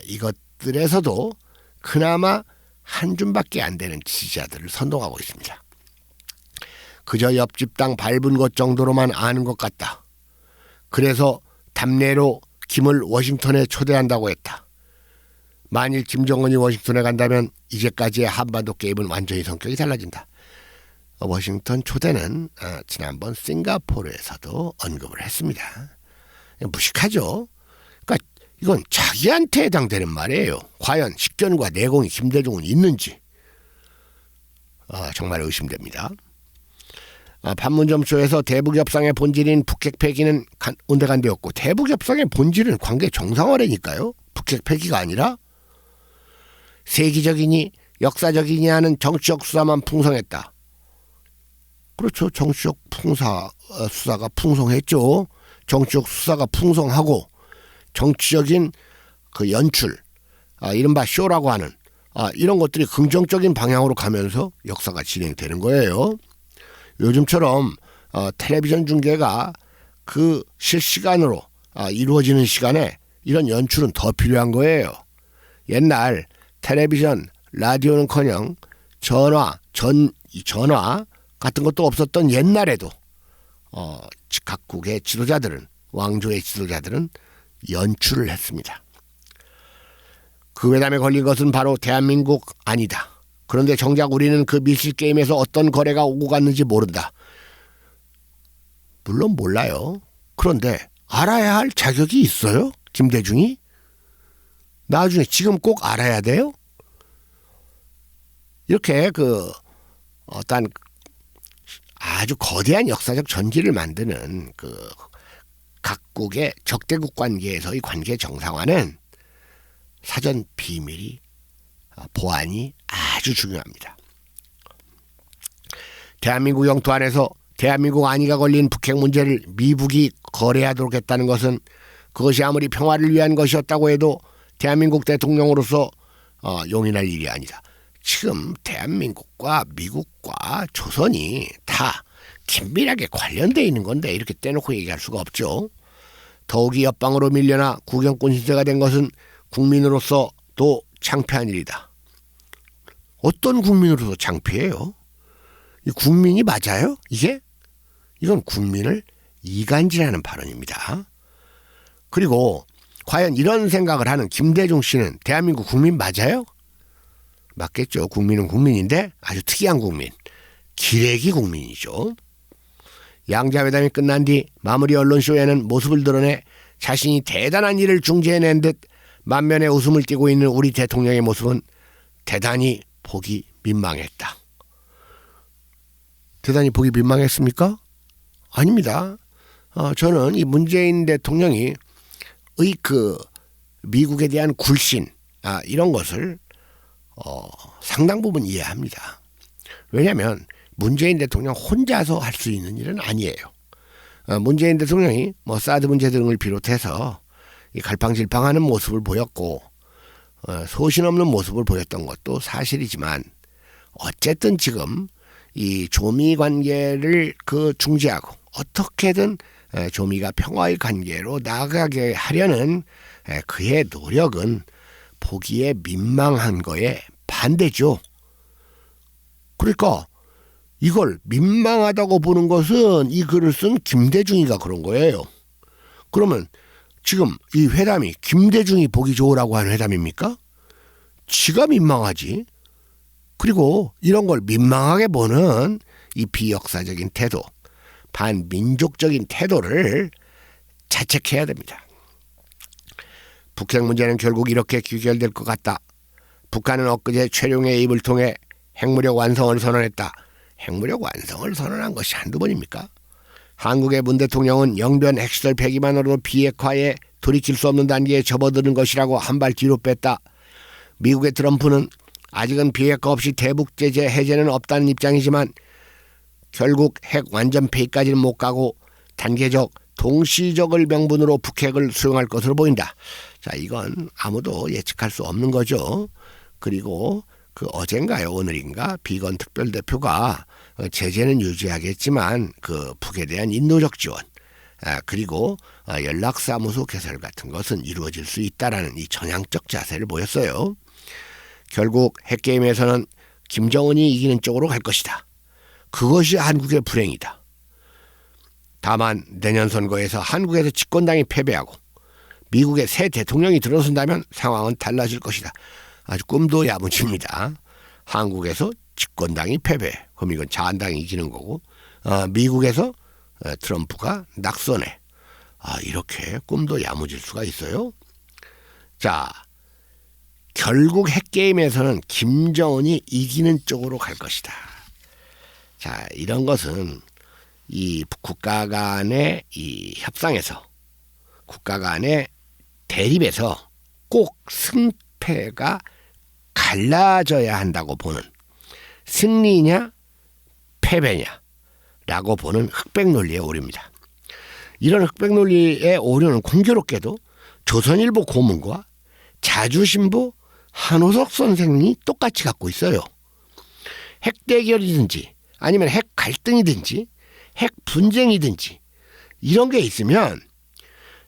Speaker 1: 이것들에서도 그나마 한 줌밖에 안 되는 지지자들을 선동하고 있습니다. 그저 옆집 당 밟은 것 정도로만 아는 것 같다. 그래서 답례로 김을 워싱턴에 초대한다고 했다. 만일 김정은이 워싱턴에 간다면 이제까지의 한반도 게임은 완전히 성격이 달라진다. 워싱턴 초대는 지난번 싱가포르에서도 언급을 했습니다. 무식하죠. 그러니까 이건 자기한테 해당되는 말이에요. 과연 식견과 내공이 김대중은 있는지 정말 의심됩니다. 판문점쇼에서 대북협상의 본질인 북핵 폐기는 온데간데였고, 대북협상의 본질은 관계 정상화라니까요. 북핵 폐기가 아니라 세기적이니 역사적이니 하는 정치적 수사만 풍성했다. 그렇죠. 정치적 수사가 풍성했죠. 정치적 수사가 풍성하고 정치적인 그 연출, 이른바 쇼라고 하는 이런 것들이 긍정적인 방향으로 가면서 역사가 진행되는 거예요. 요즘처럼 텔레비전 중계가 그 실시간으로 이루어지는 시간에 이런 연출은 더 필요한 거예요. 옛날 텔레비전, 라디오는커녕 전화 같은 것도 없었던 옛날에도 각국의 지도자들은, 왕조의 지도자들은 연출을 했습니다. 그 회담에 걸린 것은 바로 대한민국 아니다. 그런데 정작 우리는 그 밀실게임에서 어떤 거래가 오고 갔는지 모른다. 물론 몰라요. 그런데 알아야 할 자격이 있어요? 김대중이? 나중에 지금 꼭 알아야 돼요? 이렇게 어떤 아주 거대한 역사적 전기를 만드는 각국의 적대국 관계에서의 관계 정상화는 사전 비밀이 보안이 아주 중요합니다. 대한민국 영토 안에서 대한민국 안위가 걸린 북핵 문제를 미국이 거래하도록 했다는 것은 그것이 아무리 평화를 위한 것이었다고 해도 대한민국 대통령으로서 용인할 일이 아니다. 지금 대한민국과 미국과 조선이 다 긴밀하게 관련되어 있는 건데 이렇게 떼놓고 얘기할 수가 없죠. 더욱이 옆방으로 밀려나 구경꾼 시대가 된 것은 국민으로서도 창피한 일이다. 어떤 국민으로서 창피해요? 이 국민이 맞아요? 이건 국민을 이간질하는 발언입니다. 그리고 과연 이런 생각을 하는 김대중 씨는 대한민국 국민 맞아요? 맞겠죠. 국민은 국민인데 아주 특이한 국민, 기레기 국민이죠. 양자회담이 끝난 뒤 마무리 언론쇼에는 모습을 드러내 자신이 대단한 일을 중재해낸 듯 만면에 웃음을 띠고 있는 우리 대통령의 모습은 대단히 보기 민망했다. 대단히 보기 민망했습니까? 아닙니다. 저는 이 문재인 대통령이 미국에 대한 굴신 이런 것을 상당 부분 이해합니다. 왜냐하면 문재인 대통령 혼자서 할 수 있는 일은 아니에요. 문재인 대통령이 사드 문제 등을 비롯해서 이 갈팡질팡하는 모습을 보였고 소신 없는 모습을 보였던 것도 사실이지만 어쨌든 지금 이 조미 관계를 중재하고 어떻게든 조미가 평화의 관계로 나아가게 하려는 그의 노력은 보기에 민망한 거에 반대죠. 그러니까 이걸 민망하다고 보는 것은 이 글을 쓴 김대중이가 그런 거예요. 그러면 지금 이 회담이 김대중이 보기 좋으라고 하는 회담입니까? 지가 민망하지. 그리고 이런 걸 민망하게 보는 이 비역사적인 태도, 반민족적인 태도를 자책해야 됩니다. 북핵 문제는 결국 이렇게 귀결될 것 같다. 북한은 엊그제 최룡의 입을 통해 핵무력 완성을 선언했다. 핵무력 완성을 선언한 것이 한두 번입니까? 한국의 문 대통령은 영변 핵시설 폐기만으로도 비핵화에 돌이킬 수 없는 단계에 접어드는 것이라고 한 발 뒤로 뺐다. 미국의 트럼프는 아직은 비핵화 없이 대북 제재 해제는 없다는 입장이지만 결국 핵 완전 폐기까지는 못 가고 단계적, 동시적을 명분으로 북핵을 수용할 것으로 보인다. 자, 이건 아무도 예측할 수 없는 거죠. 그리고 그 어젠가요, 오늘인가 비건 특별대표가 제재는 유지하겠지만 그 북에 대한 인도적 지원, 그리고 연락사무소 개설 같은 것은 이루어질 수 있다라는 이 전향적 자세를 보였어요. 결국 핵게임에서는 김정은이 이기는 쪽으로 갈 것이다. 그것이 한국의 불행이다. 다만 내년 선거에서 한국에서 집권당이 패배하고 미국의 새 대통령이 들어선다면 상황은 달라질 것이다. 아주 꿈도 야무집니다. 한국에서 집권당이 패배, 그럼 이건 자한당이 이기는 거고, 미국에서 트럼프가 낙선해. 이렇게 꿈도 야무질 수가 있어요. 자, 결국 핵게임에서는 김정은이 이기는 쪽으로 갈 것이다. 자, 이런 것은 이 국가 간의 이 협상에서, 국가 간의 대립에서 꼭 승패가 갈라져야 한다고 보는, 승리냐 패배냐라고 보는 흑백 논리의 오류입니다. 이런 흑백 논리의 오류는 공교롭게도 조선일보 고문과 자주신보 한호석 선생이 똑같이 갖고 있어요. 핵 대결이든지 아니면 핵 갈등이든지 핵 분쟁이든지 이런 게 있으면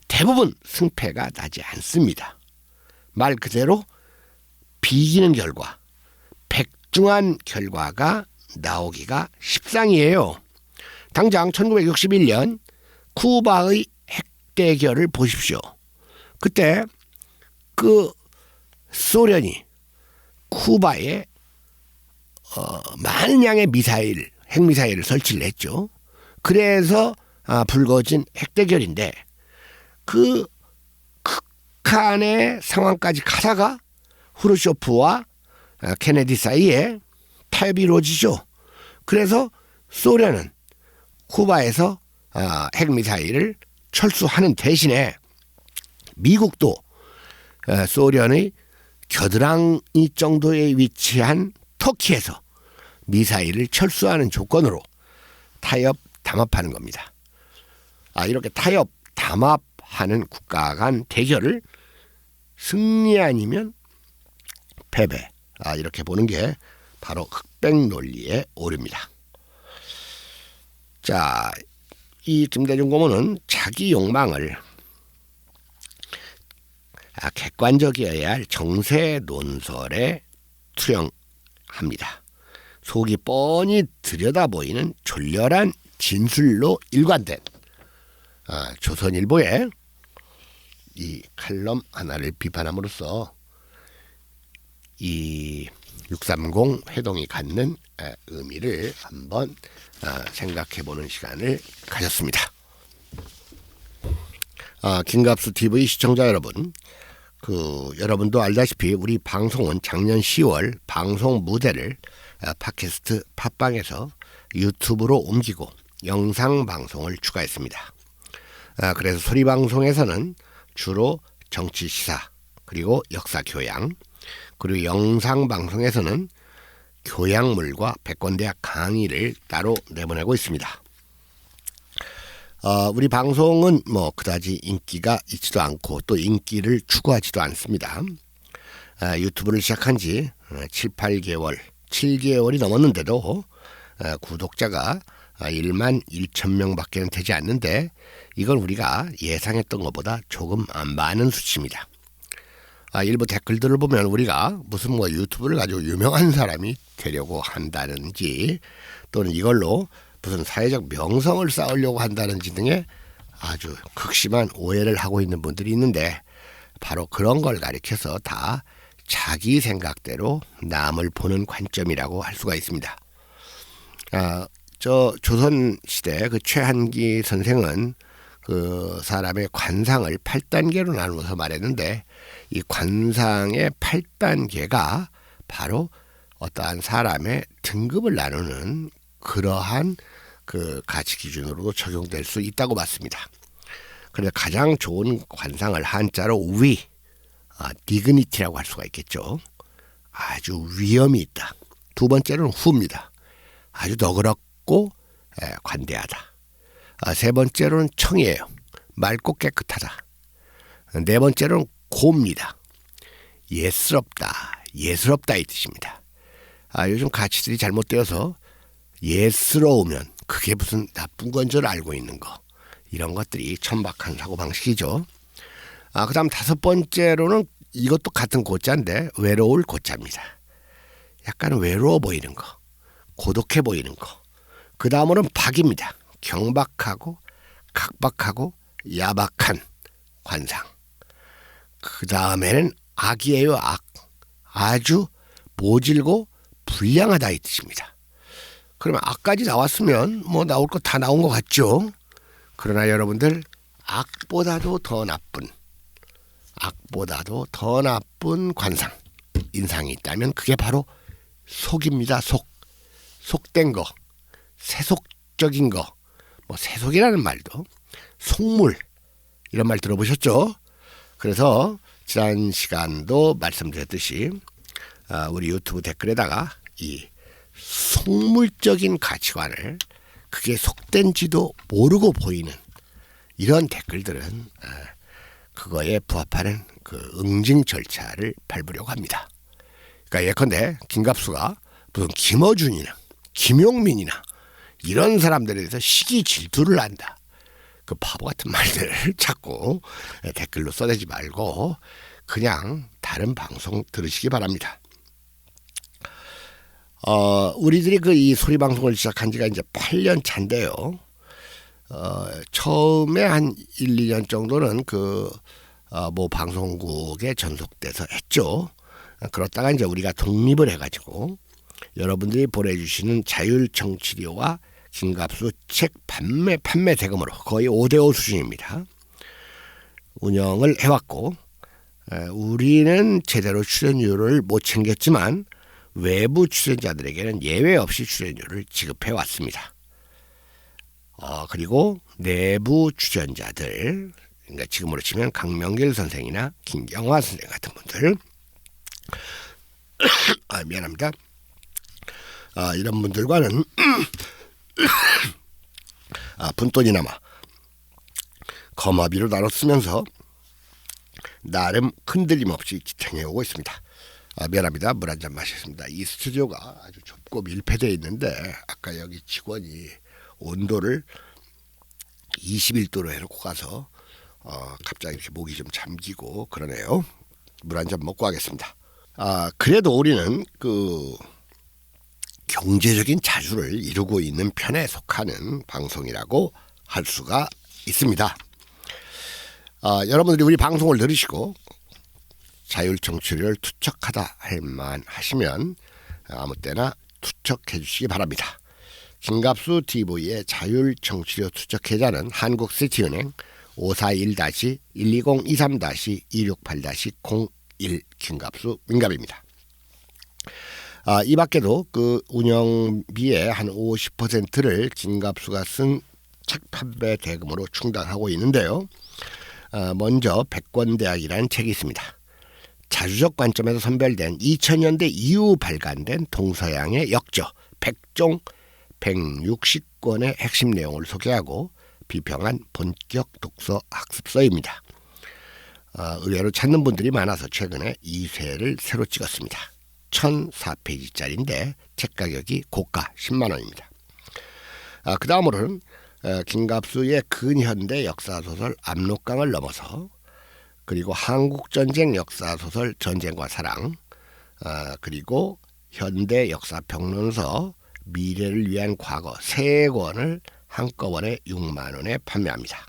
Speaker 1: 대부분 승패가 나지 않습니다. 말 그대로 비기는 결과, 백중한 결과가 나오기가 십상이에요. 당장 1961년 쿠바의 핵대결을 보십시오. 그때 그 소련이 쿠바에 많은 양의 미사일, 핵미사일을 설치를 했죠. 그래서 불거진 핵대결인데 그 극한의 상황까지 가다가 후르쇼프와 케네디 사이에 타협이 이루어지죠. 그래서 소련은 쿠바에서 핵미사일을 철수하는 대신에 미국도 소련의 겨드랑이 정도에 위치한 터키에서 미사일을 철수하는 조건으로 타협 담합하는 겁니다. 이렇게 타협 담합하는 국가 간 대결을 승리 아니면 패배, 이렇게 보는 게 바로 흑백 논리의 오류입니다. 자, 이 김대중 고문은 자기 욕망을 객관적이어야 할 정세 논설에 투영합니다. 속이 뻔히 들여다보이는 졸렬한 진술로 일관된 조선일보의 이 칼럼 하나를 비판함으로써 이 630 회동이 갖는 의미를 한번 생각해보는 시간을 가졌습니다. 김갑수 TV 시청자 여러분, 여러분도 알다시피 우리 방송은 작년 10월 방송 무대를 팟캐스트 팟빵에서 유튜브로 옮기고 영상 방송을 추가했습니다. 그래서 소리 방송에서는 주로 정치 시사, 그리고 역사 교양, 그리고 영상 방송에서는 교양물과 백권대학 강의를 따로 내보내고 있습니다. 우리 방송은 그다지 인기가 있지도 않고 또 인기를 추구하지도 않습니다. 유튜브를 시작한 지 7개월이 넘었는데도 구독자가 1만 1천 명밖에 되지 않는데 이건 우리가 예상했던 것보다 조금 많은 수치입니다. 일부 댓글들을 보면 우리가 무슨 유튜브를 가지고 유명한 사람이 되려고 한다는지 또는 이걸로 무슨 사회적 명성을 쌓으려고 한다는지 등의 아주 극심한 오해를 하고 있는 분들이 있는데 바로 그런 걸 가리켜서 다 자기 생각대로 남을 보는 관점이라고 할 수가 있습니다. 조선시대 최한기 선생은 그 사람의 관상을 8단계로 나누어서 말했는데 이 관상의 8단계가 바로 어떠한 사람의 등급을 나누는 그러한 그 가치 기준으로도 적용될 수 있다고 봤습니다. 그래서 가장 좋은 관상을 한자로 위, 디그니티라고 할 수가 있겠죠. 아주 위엄이 있다. 두 번째는 후입니다. 아주 너그럽고 관대하다. 세 번째로는 청이에요. 맑고 깨끗하다. 네 번째로는 고입니다. 예스럽다, 예스럽다 이 뜻입니다. 요즘 가치들이 잘못되어서 예스러우면 그게 무슨 나쁜 건 줄 알고 있는 거, 이런 것들이 천박한 사고방식이죠. 그 다음 다섯 번째로는 이것도 같은 고자인데 외로울 고자입니다. 약간 외로워 보이는 거, 고독해 보이는 거. 그 다음으로는 박입니다. 경박하고 각박하고 야박한 관상. 그 다음에는 악이에요. 악. 아주 모질고 불량하다 이 뜻입니다. 그러면 악까지 나왔으면 뭐 나올 거 다 나온 것 같죠. 그러나 여러분들, 악보다도 더 나쁜 관상, 인상이 있다면 그게 바로 속입니다. 속된 거, 세속적인 거. 뭐 세속이라는 말도 속물, 이런 말 들어보셨죠? 그래서 지난 시간도 말씀드렸듯이 우리 유튜브 댓글에다가 이 속물적인 가치관을, 그게 속된지도 모르고 보이는 이런 댓글들은 그거에 부합하는 그 응징 절차를 밟으려고 합니다. 그러니까 예컨대 김갑수가 무슨 김어준이나 김용민이나 이런 사람들에 대해서 시기 질투를 한다, 그 바보 같은 말들 자꾸 댓글로 써내지 말고 그냥 다른 방송 들으시기 바랍니다. 우리들이 이 소리 방송을 시작한 지가 이제 8년 차인데요. 처음에 한 1, 2년 정도는 뭐 방송국에 전속돼서 했죠. 그러다가 이제 우리가 독립을 해가지고 여러분들이 보내주시는 자율정치료와 김갑수 책 판매 대금으로 거의 5대5 수준입니다. 운영을 해왔고, 우리는 제대로 출연료를 못 챙겼지만 외부 출연자들에게는 예외 없이 출연료를 지급해 왔습니다. 그리고 내부 출연자들, 그러니까 지금으로 치면 강명길 선생이나 김경화 선생 같은 분들, 미안합니다. 이런 분들과는 푼돈이나마 거마비로 나눠 쓰면서 나름 흔들림 없이 지탱해 오고 있습니다. 미안합니다. 물 한 잔 마시겠습니다. 이 스튜디오가 아주 좁고 밀폐되어 있는데 아까 여기 직원이 온도를 21도로 해놓고 가서 갑자기 이렇게 목이 좀 잠기고 그러네요. 물 한 잔 먹고 하겠습니다. 그래도 우리는 경제적인 자주를 이루고 있는 편에 속하는 방송이라고 할 수가 있습니다. 여러분들이 우리 방송을 들으시고 자율정치료를 투척하다 할 만 하시면 아무 때나 투척해 주시기 바랍니다. 김갑수 TV의 자율정치료 투척 계좌는 한국시티은행 541-12023-268-01 김갑수 민갑입니다. 이 밖에도 그 운영비의 한 50%를 김갑수가 쓴 책 판매 대금으로 충당하고 있는데요. 먼저 백권대학이라는 책이 있습니다. 자주적 관점에서 선별된 2000년대 이후 발간된 동서양의 역저 100종 160권의 핵심 내용을 소개하고 비평한 본격 독서 학습서입니다. 의외로 찾는 분들이 많아서 최근에 2쇄를 새로 찍었습니다. 1004페이지짜리인데 책 가격이 고가 10만 원입니다. 그 다음으로는 김갑수의 근현대 역사소설 압록강을 넘어서, 그리고 한국전쟁 역사소설 전쟁과 사랑, 그리고 현대 역사평론서 미래를 위한 과거 3권을 한꺼번에 6만 원에 판매합니다.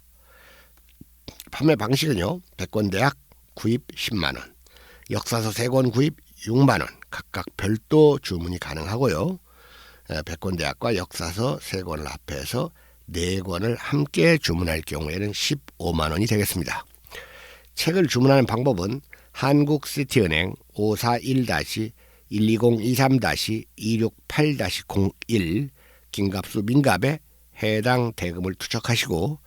Speaker 1: 판매 방식은요, 백권대학 구입 10만 원, 역사서 3권 구입 6만 원 각각 별도 주문이 가능하고요. 백권대학과 역사서 3권을 합해서 4권을 함께 주문할 경우에는 15만 원이 되겠습니다. 책을 주문하는 방법은 한국시티은행 541-12023-268-01 김갑수 민갑에 해당 대금을 투척하시고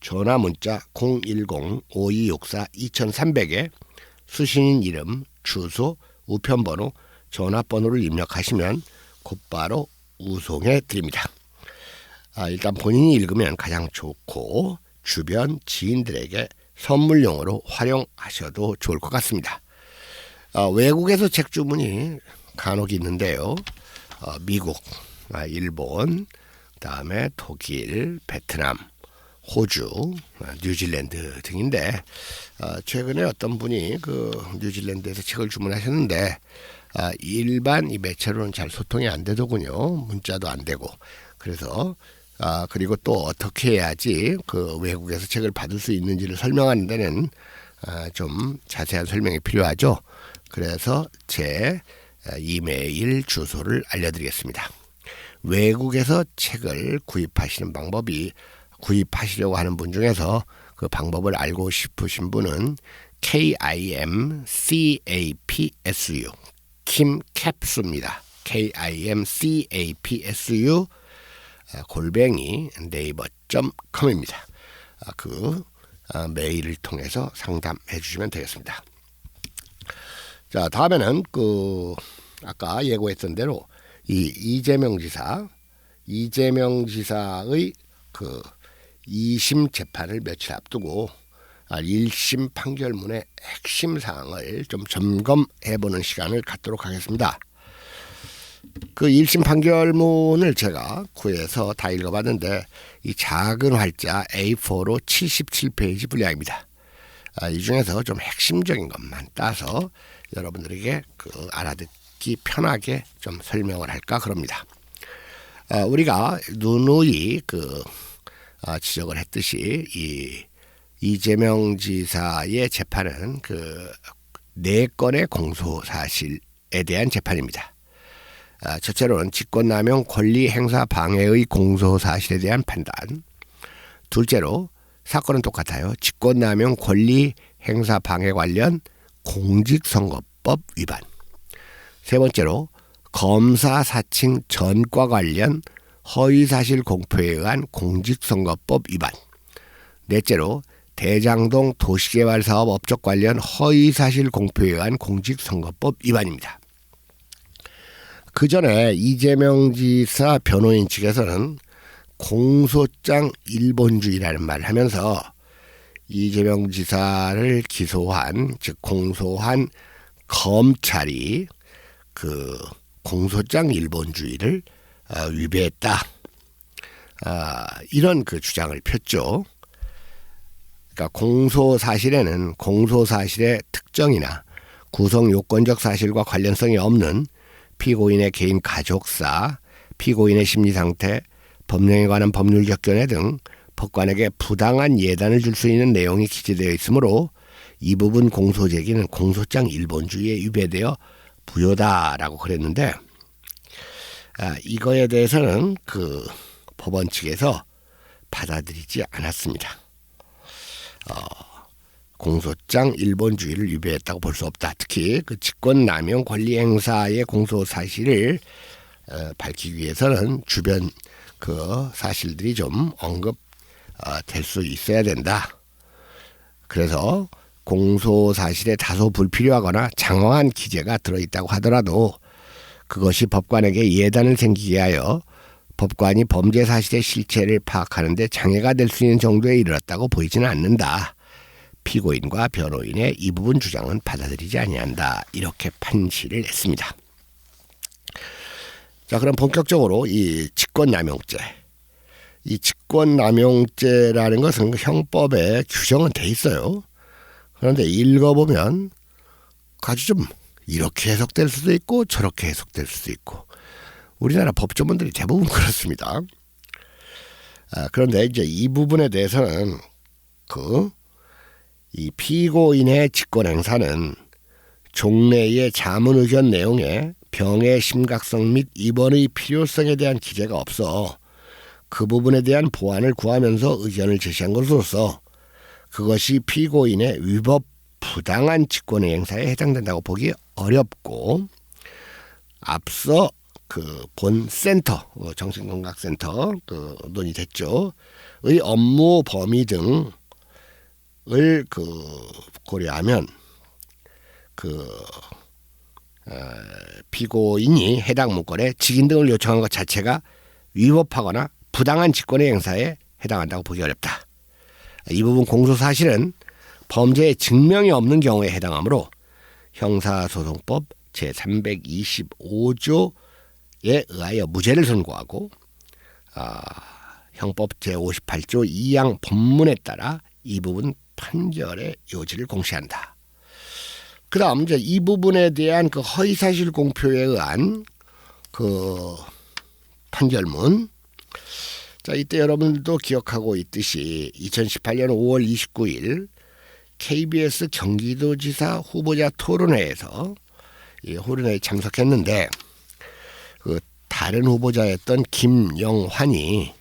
Speaker 1: 전화 문자 010-5264-2300에 수신인 이름, 주소, 우편번호, 전화번호를 입력하시면 곧바로 우송해 드립니다. 일단 본인이 읽으면 가장 좋고 주변 지인들에게 선물용으로 활용하셔도 좋을 것 같습니다. 외국에서 책 주문이 간혹 있는데요. 미국, 일본, 그다음에 독일, 베트남, 호주, 뉴질랜드 등인데 최근에 어떤 분이 그 뉴질랜드에서 책을 주문하셨는데 일반 이 매체로는 잘 소통이 안 되더군요. 문자도 안 되고. 그래서 그리고 또 어떻게 해야지 그 외국에서 책을 받을 수 있는지를 설명하는 데는 좀 자세한 설명이 필요하죠. 그래서 제 이메일 주소를 알려드리겠습니다. 외국에서 책을 구입하시려고 하는 분 중에서 그 방법을 알고 싶으신 분은 KIMCAPSU 김캡수입니다. KIMCAPSU 골뱅이 네이버.com입니다. 그 메일을 통해서 상담해 주시면 되겠습니다. 자, 다음에는 그 아까 예고했던 대로 이 이재명 지사의 그 2심 재판을 며칠 앞두고 1심 판결문의 핵심 사항을 좀 점검해보는 시간을 갖도록 하겠습니다. 그 1심 판결문을 제가 구해서 다 읽어봤는데 이 작은 활자 A4로 77페이지 분량입니다. 이 중에서 좀 핵심적인 것만 따서 여러분들에게 그 알아듣기 편하게 좀 설명을 할까 그럽니다. 우리가 누누이 지적을 했듯이 이 이재명 지사의 재판은 그 4건의 공소 사실에 대한 재판입니다. 첫째로는 직권남용 권리행사 방해의 공소 사실에 대한 판단. 둘째로 사건은 똑같아요. 직권남용 권리행사 방해 관련 공직선거법 위반. 세 번째로 검사 사칭 전과 관련 허위사실 공표에 의한 공직선거법 위반. 넷째로 대장동 도시개발사업 업적 관련 허위사실 공표에 의한 공직선거법 위반입니다. 그 전에 이재명 지사 변호인 측에서는 공소장 일본주의라는 말을 하면서 이재명 지사를 기소한, 즉 공소한 검찰이 그 공소장 일본주의를 위배했다. 이런 그 주장을 폈죠. 그러니까 공소사실에는 공소사실의 특정이나 구성 요건적 사실과 관련성이 없는 피고인의 개인 가족사, 피고인의 심리상태, 법령에 관한 법률적 견해 등 법관에게 부당한 예단을 줄 수 있는 내용이 기재되어 있으므로 이 부분 공소 제기는 공소장 일본주의에 위배되어 부요다라고 그랬는데 이거에 대해서는 그 법원 측에서 받아들이지 않았습니다. 공소장 일본주의를 위배했다고 볼 수 없다. 특히 그 직권남용 권리행사의 공소 사실을 밝히기 위해서는 주변 그 사실들이 좀 언급될 수 있어야 된다. 그래서 공소 사실에 다소 불필요하거나 장황한 기재가 들어있다고 하더라도 그것이 법관에게 예단을 생기게 하여 법관이 범죄 사실의 실체를 파악하는 데 장애가 될 수 있는 정도에 이르렀다고 보이지는 않는다. 피고인과 변호인의 이 부분 주장은 받아들이지 아니한다. 이렇게 판시를 했습니다. 자, 그럼 본격적으로 이 직권남용죄. 이 직권남용죄라는 것은 형법에 규정은 돼 있어요. 그런데 읽어보면 아주 좀 이렇게 해석될 수도 있고 저렇게 해석될 수도 있고 우리나라 법조문들이 대부분 그렇습니다. 그런데 이제 이 부분에 대해서는 이 피고인의 직권행사는 종래의 자문 의견 내용에 병의 심각성 및 입원의 필요성에 대한 기재가 없어 그 부분에 대한 보완을 구하면서 의견을 제시한 것으로서 그것이 피고인의 위법 부당한 직권의 행사에 해당된다고 보기 어렵고 앞서 그 본 센터 정신건강센터 논의됐죠. 의 업무 범위 등을 고려하면 피고인이 해당 문건에 직인 등을 요청한 것 자체가 위법하거나 부당한 직권의 행사에 해당한다고 보기 어렵다. 이 부분 공소사실은 범죄의 증명이 없는 경우에 해당하므로 형사소송법 제325조에 의하여 무죄를 선고하고 형법 제58조 2항 본문에 따라 이 부분 판결의 요지를 공시한다. 그 다음 이제 이 부분에 대한 그 허위사실 공표에 의한 그 판결문. 자, 이때 여러분들도 기억하고 있듯이 2018년 5월 29일 KBS 경기도지사 후보자 토론회에서 이 토론회에 참석했는데 그 다른 후보자였던 김영환이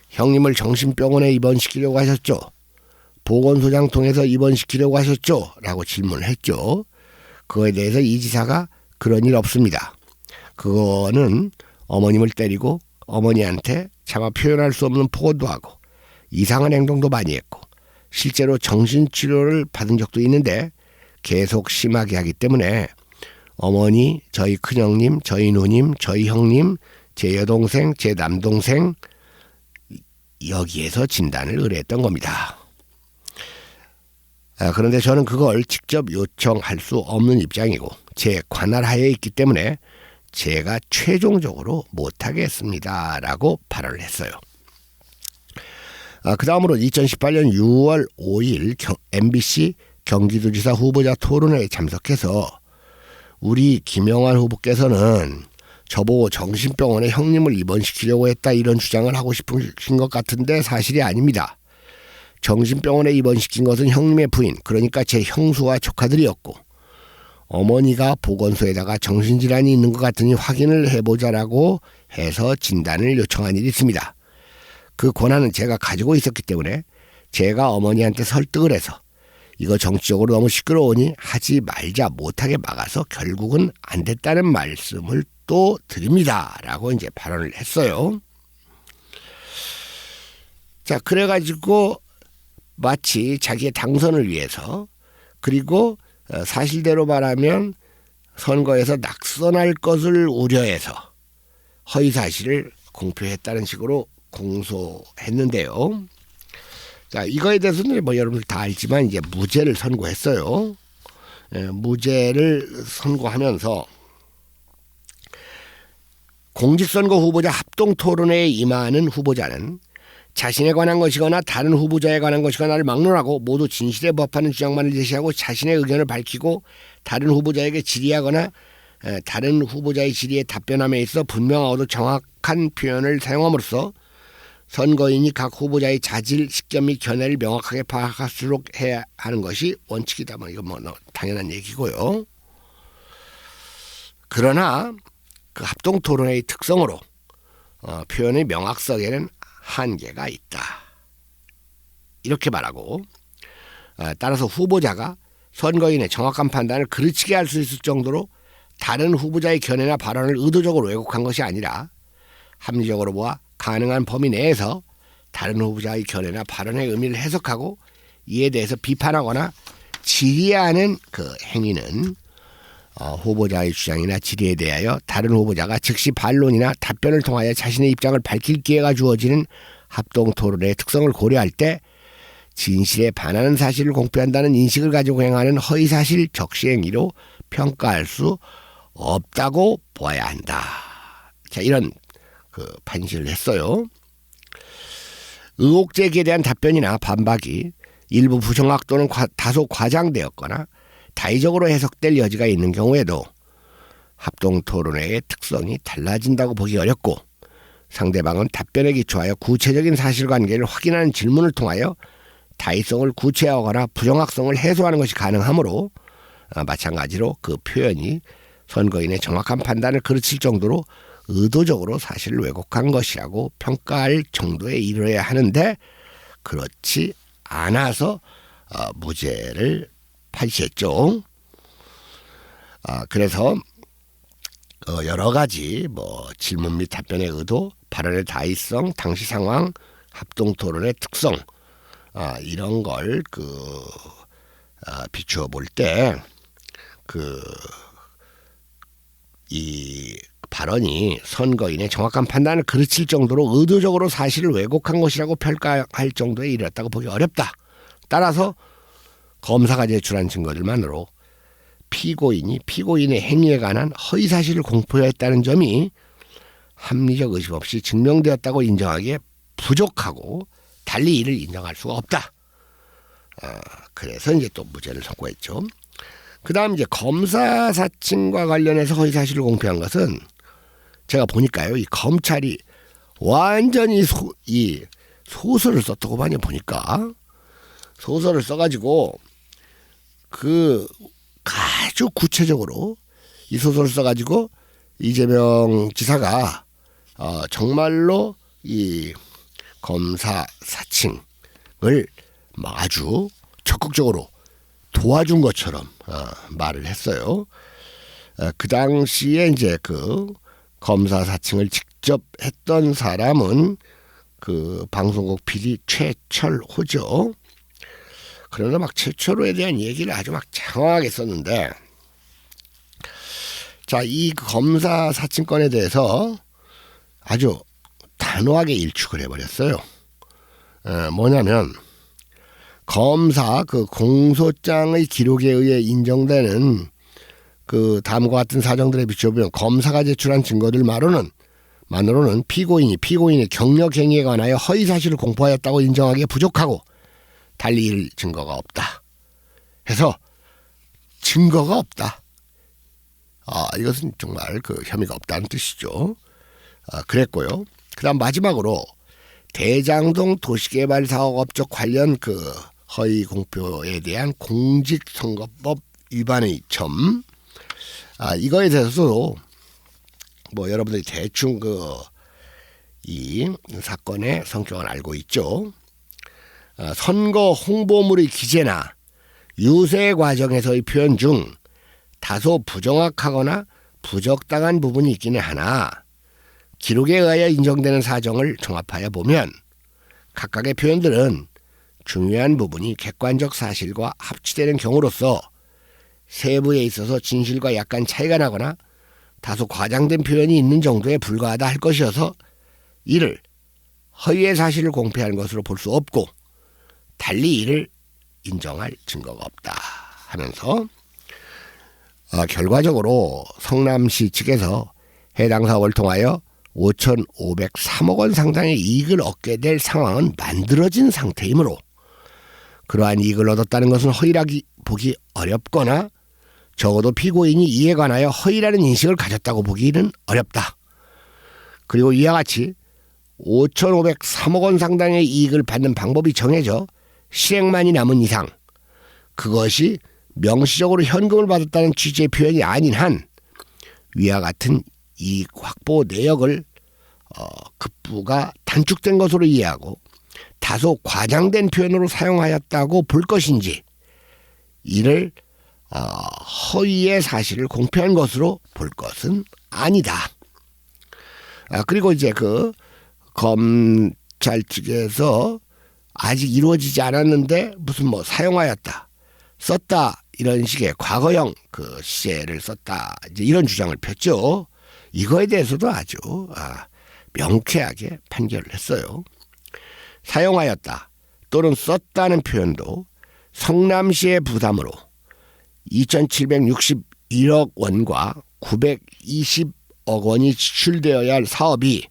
Speaker 1: 형님을 정신병원에 입원시키려고 하셨죠? 보건소장 통해서 입원시키려고 하셨죠? 라고 질문을 했죠. 그거에 대해서 이 지사가 그런 일 없습니다. 그거는 어머님을 때리고 어머니한테 차마 표현할 수 없는 폭언도 하고 이상한 행동도 많이 했고 실제로 정신치료를 받은 적도 있는데 계속 심하게 하기 때문에 어머니, 저희 큰형님, 저희 누님, 저희 형님, 제 여동생, 제 남동생 여기에서 진단을 의뢰했던 겁니다. 그런데 저는 그걸 직접 요청할 수 없는 입장이고 제 관할 하에 있기 때문에 제가 최종적으로 못하겠습니다 라고 발언을 했어요. 그 다음으로 2018년 6월 5일 MBC 경기도지사 후보자 토론회에 참석해서 우리 김영환 후보께서는 저보고 정신병원에 형님을 입원시키려고 했다 이런 주장을 하고 싶으신 것 같은데 사실이 아닙니다. 정신병원에 입원시킨 것은 형님의 부인, 그러니까 제 형수와 조카들이었고 어머니가 보건소에다가 정신질환이 있는 것 같으니 확인을 해보자라고 해서 진단을 요청한 일이 있습니다. 그 권한은 제가 가지고 있었기 때문에 제가 어머니한테 설득을 해서 이거 정치적으로 너무 시끄러우니 하지 말자 못하게 막아서 결국은 안 됐다는 말씀을 또 드립니다 라고 이제 발언을 했어요. 자, 그래가지고 마치 자기의 당선을 위해서 그리고 사실대로 말하면 선거에서 낙선할 것을 우려해서 허위사실을 공표했다는 식으로 공소했는데요. 자, 이거에 대해서는 뭐 여러분들 다 알지만 이제 무죄를 선고했어요. 무죄를 선고하면서 공직선거 후보자 합동토론회에 임하는 후보자는 자신에 관한 것이거나 다른 후보자에 관한 것이거나를 막론하고 모두 진실에 부합하는 주장만을 제시하고 자신의 의견을 밝히고 다른 후보자에게 질의하거나 다른 후보자의 질의에 답변함에 있어 분명하고도 정확한 표현을 사용함으로써 선거인이 각 후보자의 자질, 식견 및 견해를 명확하게 파악할 수 있도록 해야 하는 것이 원칙이다. 이건 뭐 당연한 얘기고요. 그러나 그 합동토론회의 특성으로 표현의 명확성에는 한계가 있다. 이렇게 말하고 따라서 후보자가 선거인의 정확한 판단을 그르치게 할 수 있을 정도로 다른 후보자의 견해나 발언을 의도적으로 왜곡한 것이 아니라 합리적으로 보아 가능한 범위 내에서 다른 후보자의 견해나 발언의 의미를 해석하고 이에 대해서 비판하거나 질의하는 그 행위는 후보자의 주장이나 질의에 대하여 다른 후보자가 즉시 반론이나 답변을 통하여 자신의 입장을 밝힐 기회가 주어지는 합동토론의 특성을 고려할 때 진실에 반하는 사실을 공표한다는 인식을 가지고 행하는 허위사실 적시행위로 평가할 수 없다고 보아야 한다. 자, 이런 그 판시를 했어요. 의혹 제기에 대한 답변이나 반박이 일부 부정확 또는 다소 과장되었거나 다의적으로 해석될 여지가 있는 경우에도 합동토론회의 특성이 달라진다고 보기 어렵고 상대방은 답변에 기초하여 구체적인 사실관계를 확인하는 질문을 통하여 다의성을 구체화하거나 부정확성을 해소하는 것이 가능하므로 마찬가지로 그 표현이 선거인의 정확한 판단을 그르칠 정도로 의도적으로 사실을 왜곡한 것이라고 평가할 정도에 이르러야 하는데 그렇지 않아서 무죄를 판시했죠. 그래서 여러 가지 뭐 질문 및 답변의 의도, 발언의 다의성, 당시 상황, 합동토론의 특성 이런 걸 비추어 볼 때 이 발언이 선거인의 정확한 판단을 그르칠 정도로 의도적으로 사실을 왜곡한 것이라고 평가할 정도에 이르렀다고 보기 어렵다. 따라서 검사가 제출한 증거들만으로 피고인이 피고인의 행위에 관한 허위 사실을 공표했다는 점이 합리적 의심 없이 증명되었다고 인정하기에 부족하고 달리 이를 인정할 수가 없다. 그래서 이제 또 무죄를 선고했죠. 그 다음 이제 검사 사칭과 관련해서 허위 사실을 공표한 것은 제가 보니까요, 이 검찰이 완전히 이 소설을 썼다고 많이 보니까 소설을 써가지고 그 아주 구체적으로 이 소설을 써가지고 이재명 지사가 정말로 이 검사 사칭을 아주 적극적으로 도와준 것처럼 말을 했어요. 그 당시에 이제 그 검사 사칭을 직접 했던 사람은 그 방송국 PD 최철호죠. 그러나 막 최철호에 대한 얘기를 아주 막 장황하게 썼는데, 자, 이 검사 사칭권에 대해서 아주 단호하게 일축을 해버렸어요. 뭐냐면 검사 그 공소장의 기록에 의해 인정되는 그 다음과 같은 사정들에 비춰보면 검사가 제출한 증거들만으로는 피고인의 경력 행위에 관하여 허위 사실을 공표하였다고 인정하기에 부족하고 달리 이를 증거가 없다. 해서 증거가 없다. 이것은 정말 그 혐의가 없다는 뜻이죠. 그랬고요. 그다음 마지막으로 대장동 도시개발사업적 관련 그 허위 공표에 대한 공직선거법 위반의 점, 이거에 대해서도 뭐 여러분들이 대충 이 사건의 성격을 알고 있죠. 선거 홍보물의 기재나 유세 과정에서의 표현 중 다소 부정확하거나 부적당한 부분이 있기는 하나 기록에 의하여 인정되는 사정을 종합하여 보면 각각의 표현들은 중요한 부분이 객관적 사실과 합치되는 경우로서 세부에 있어서 진실과 약간 차이가 나거나 다소 과장된 표현이 있는 정도에 불과하다 할 것이어서 이를 허위의 사실을 공표한 것으로 볼 수 없고 달리 이를 인정할 증거가 없다 하면서 결과적으로 성남시 측에서 해당 사업을 통하여 5,503억 원 상당의 이익을 얻게 될 상황은 만들어진 상태이므로 그러한 이익을 얻었다는 것은 허위라기 보기 어렵거나 적어도 피고인이 이에 관하여 허위라는 인식을 가졌다고 보기는 어렵다. 그리고 이와 같이 5,503억 원 상당의 이익을 받는 방법이 정해져 실행만이 남은 이상 그것이 명시적으로 현금을 받았다는 취지의 표현이 아닌 한 위와 같은 이익 확보 내역을 급부가 단축된 것으로 이해하고 다소 과장된 표현으로 사용하였다고 볼 것인지 이를 허위의 사실을 공표한 것으로 볼 것은 아니다. 그리고 이제 그 검찰 측에서 아직 이루어지지 않았는데 무슨 뭐 사용하였다, 썼다 이런 식의 과거형 그 시제를 썼다 이제 이런 주장을 폈죠. 이거에 대해서도 아주 명쾌하게 판결을 했어요. 사용하였다 또는 썼다는 표현도 성남시의 부담으로 2,761억 원과 920억 원이 지출되어야 할 사업이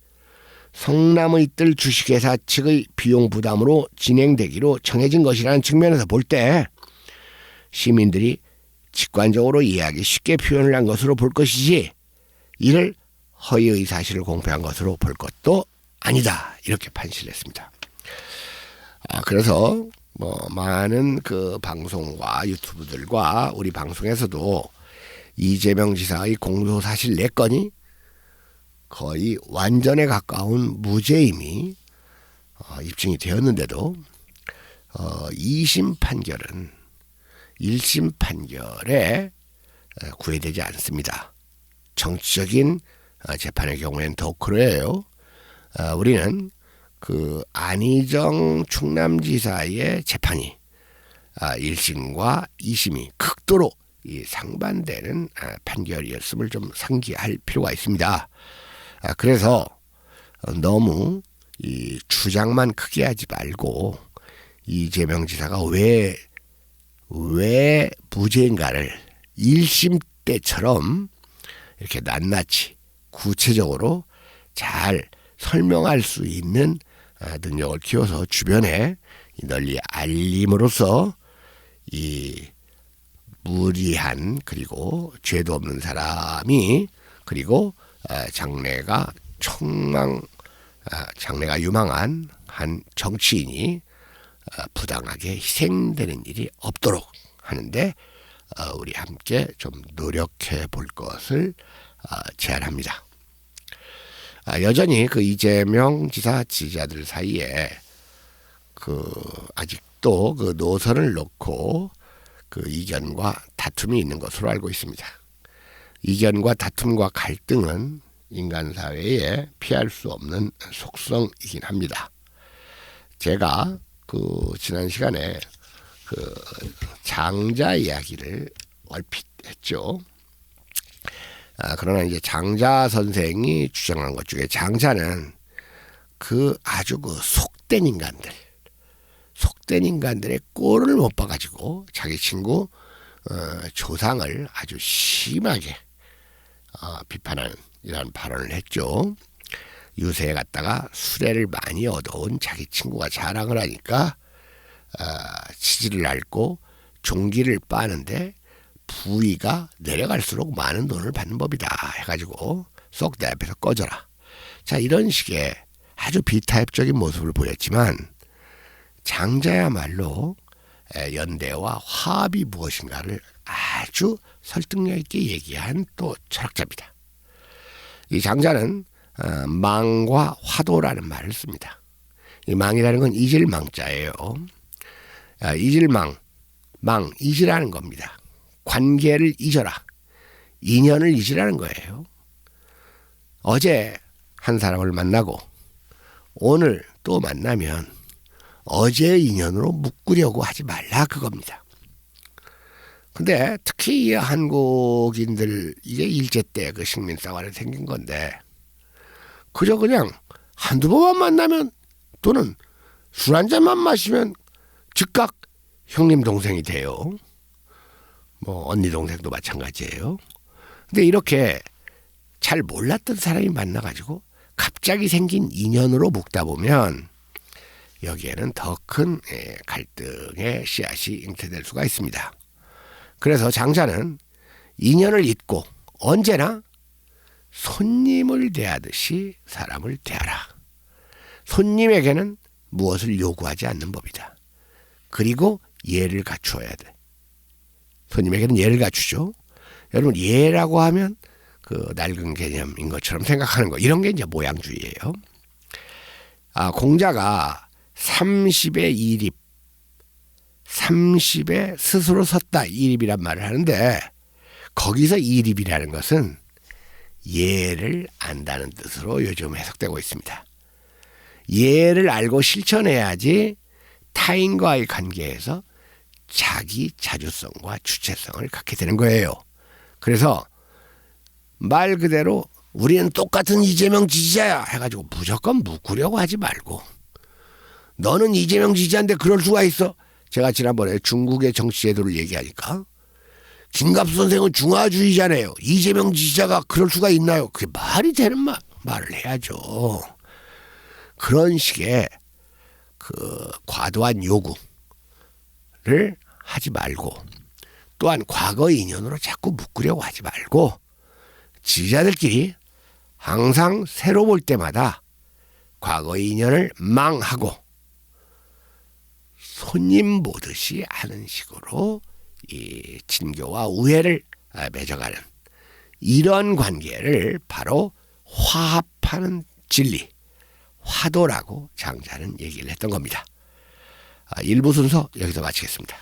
Speaker 1: 성남의 뜰 주식회사 측의 비용 부담으로 진행되기로 정해진 것이라는 측면에서 볼 때 시민들이 직관적으로 이해하기 쉽게 표현을 한 것으로 볼 것이지 이를 허위의 사실을 공표한 것으로 볼 것도 아니다. 이렇게 판시를 했습니다. 그래서 뭐 많은 그 방송과 유튜브들과 우리 방송에서도 이재명 지사의 공소사실 4건이 거의 완전에 가까운 무죄임이 입증이 되었는데도 2심 판결은 1심 판결에 구애되지 않습니다. 정치적인 재판의 경우에는 더욱 그래요. 우리는 그 안희정 충남지사의 재판이 1심과 2심이 극도로 이 상반되는 판결이었음을 좀 상기할 필요가 있습니다. 그래서 너무 이 주장만 크게 하지 말고 이재명 지사가 왜 무죄인가를 1심 때처럼 이렇게 낱낱이 구체적으로 잘 설명할 수 있는 능력을 키워서 주변에 널리 알림으로써 이 무리한 그리고 죄도 없는 사람이 그리고 장래가 유망한 한 정치인이 부당하게 희생되는 일이 없도록 하는데 우리 함께 좀 노력해 볼 것을 제안합니다. 여전히 그 이재명 지사 지지자들 사이에 아직도 그 노선을 놓고 그 이견과 다툼이 있는 것으로 알고 있습니다. 이견과 다툼과 갈등은 인간 사회에 피할 수 없는 속성이긴 합니다. 제가 지난 시간에 장자 이야기를 얼핏 했죠. 그러나 이제 장자 선생이 주장한 것 중에 장자는 아주 속된 인간들의 꼴을 못 봐가지고 자기 친구 조상을 아주 심하게 비판하는 이런 발언을 했죠. 유세에 갔다가 수레를 많이 얻어온 자기 친구가 자랑을 하니까 치질을 앓고 종기를 빠는데 부위가 내려갈수록 많은 돈을 받는 법이다 해가지고 쏙 내 앞에서 꺼져라. 자, 이런 식의 아주 비타협적인 모습을 보였지만 장자야말로 연대와 화합이 무엇인가를 아주 설득력 있게 얘기한 또 철학자입니다. 이 장자는 망과 화도라는 말을 씁니다. 이 망이라는 건 잊을 망자예요. 잊을 잊으라는 겁니다. 관계를 잊어라. 인연을 잊으라는 거예요. 어제 한 사람을 만나고 오늘 또 만나면 어제의 인연으로 묶으려고 하지 말라 그겁니다. 근데 특히 이 한국인들 이게 일제 때 그 식민사관에 생긴 건데 그저 그냥 한두 번만 만나면 또는 술 한 잔만 마시면 즉각 형님 동생이 돼요. 언니 동생도 마찬가지예요. 근데 이렇게 잘 몰랐던 사람이 만나가지고 갑자기 생긴 인연으로 묶다 보면 여기에는 더 큰 갈등의 씨앗이 잉태될 수가 있습니다. 그래서 장자는 인연을 잊고 언제나 손님을 대하듯이 사람을 대하라. 손님에게는 무엇을 요구하지 않는 법이다. 그리고 예를 갖추어야 돼. 손님에게는 예를 갖추죠. 여러분, 예라고 하면 낡은 개념인 것처럼 생각하는 거, 이런 게 이제 모양주의예요. 공자가 30의 이립, 30에 스스로 섰다, 이립이란 말을 하는데 거기서 이립이라는 것은 예를 안다는 뜻으로 요즘 해석되고 있습니다. 예를 알고 실천해야지 타인과의 관계에서 자기 자주성과 주체성을 갖게 되는 거예요. 그래서 말 그대로 우리는 똑같은 이재명 지지자야 해가지고 무조건 묶으려고 하지 말고, 너는 이재명 지지자인데 그럴 수가 있어? 제가 지난번에 중국의 정치 제도를 얘기하니까 김갑수 선생은 중화주의자네요. 이재명 지지자가 그럴 수가 있나요? 그게 말이 되는 말을 해야죠. 그런 식의 과도한 요구를 하지 말고, 또한 과거의 인연으로 자꾸 묶으려고 하지 말고, 지지자들끼리 항상 새로 볼 때마다 과거의 인연을 망하고 손님 보듯이 하는 식으로 이 친교와 우애를 맺어가는 이런 관계를 바로 화합하는 진리, 화도라고 장자는 얘기를 했던 겁니다. 1부 순서 여기서 마치겠습니다.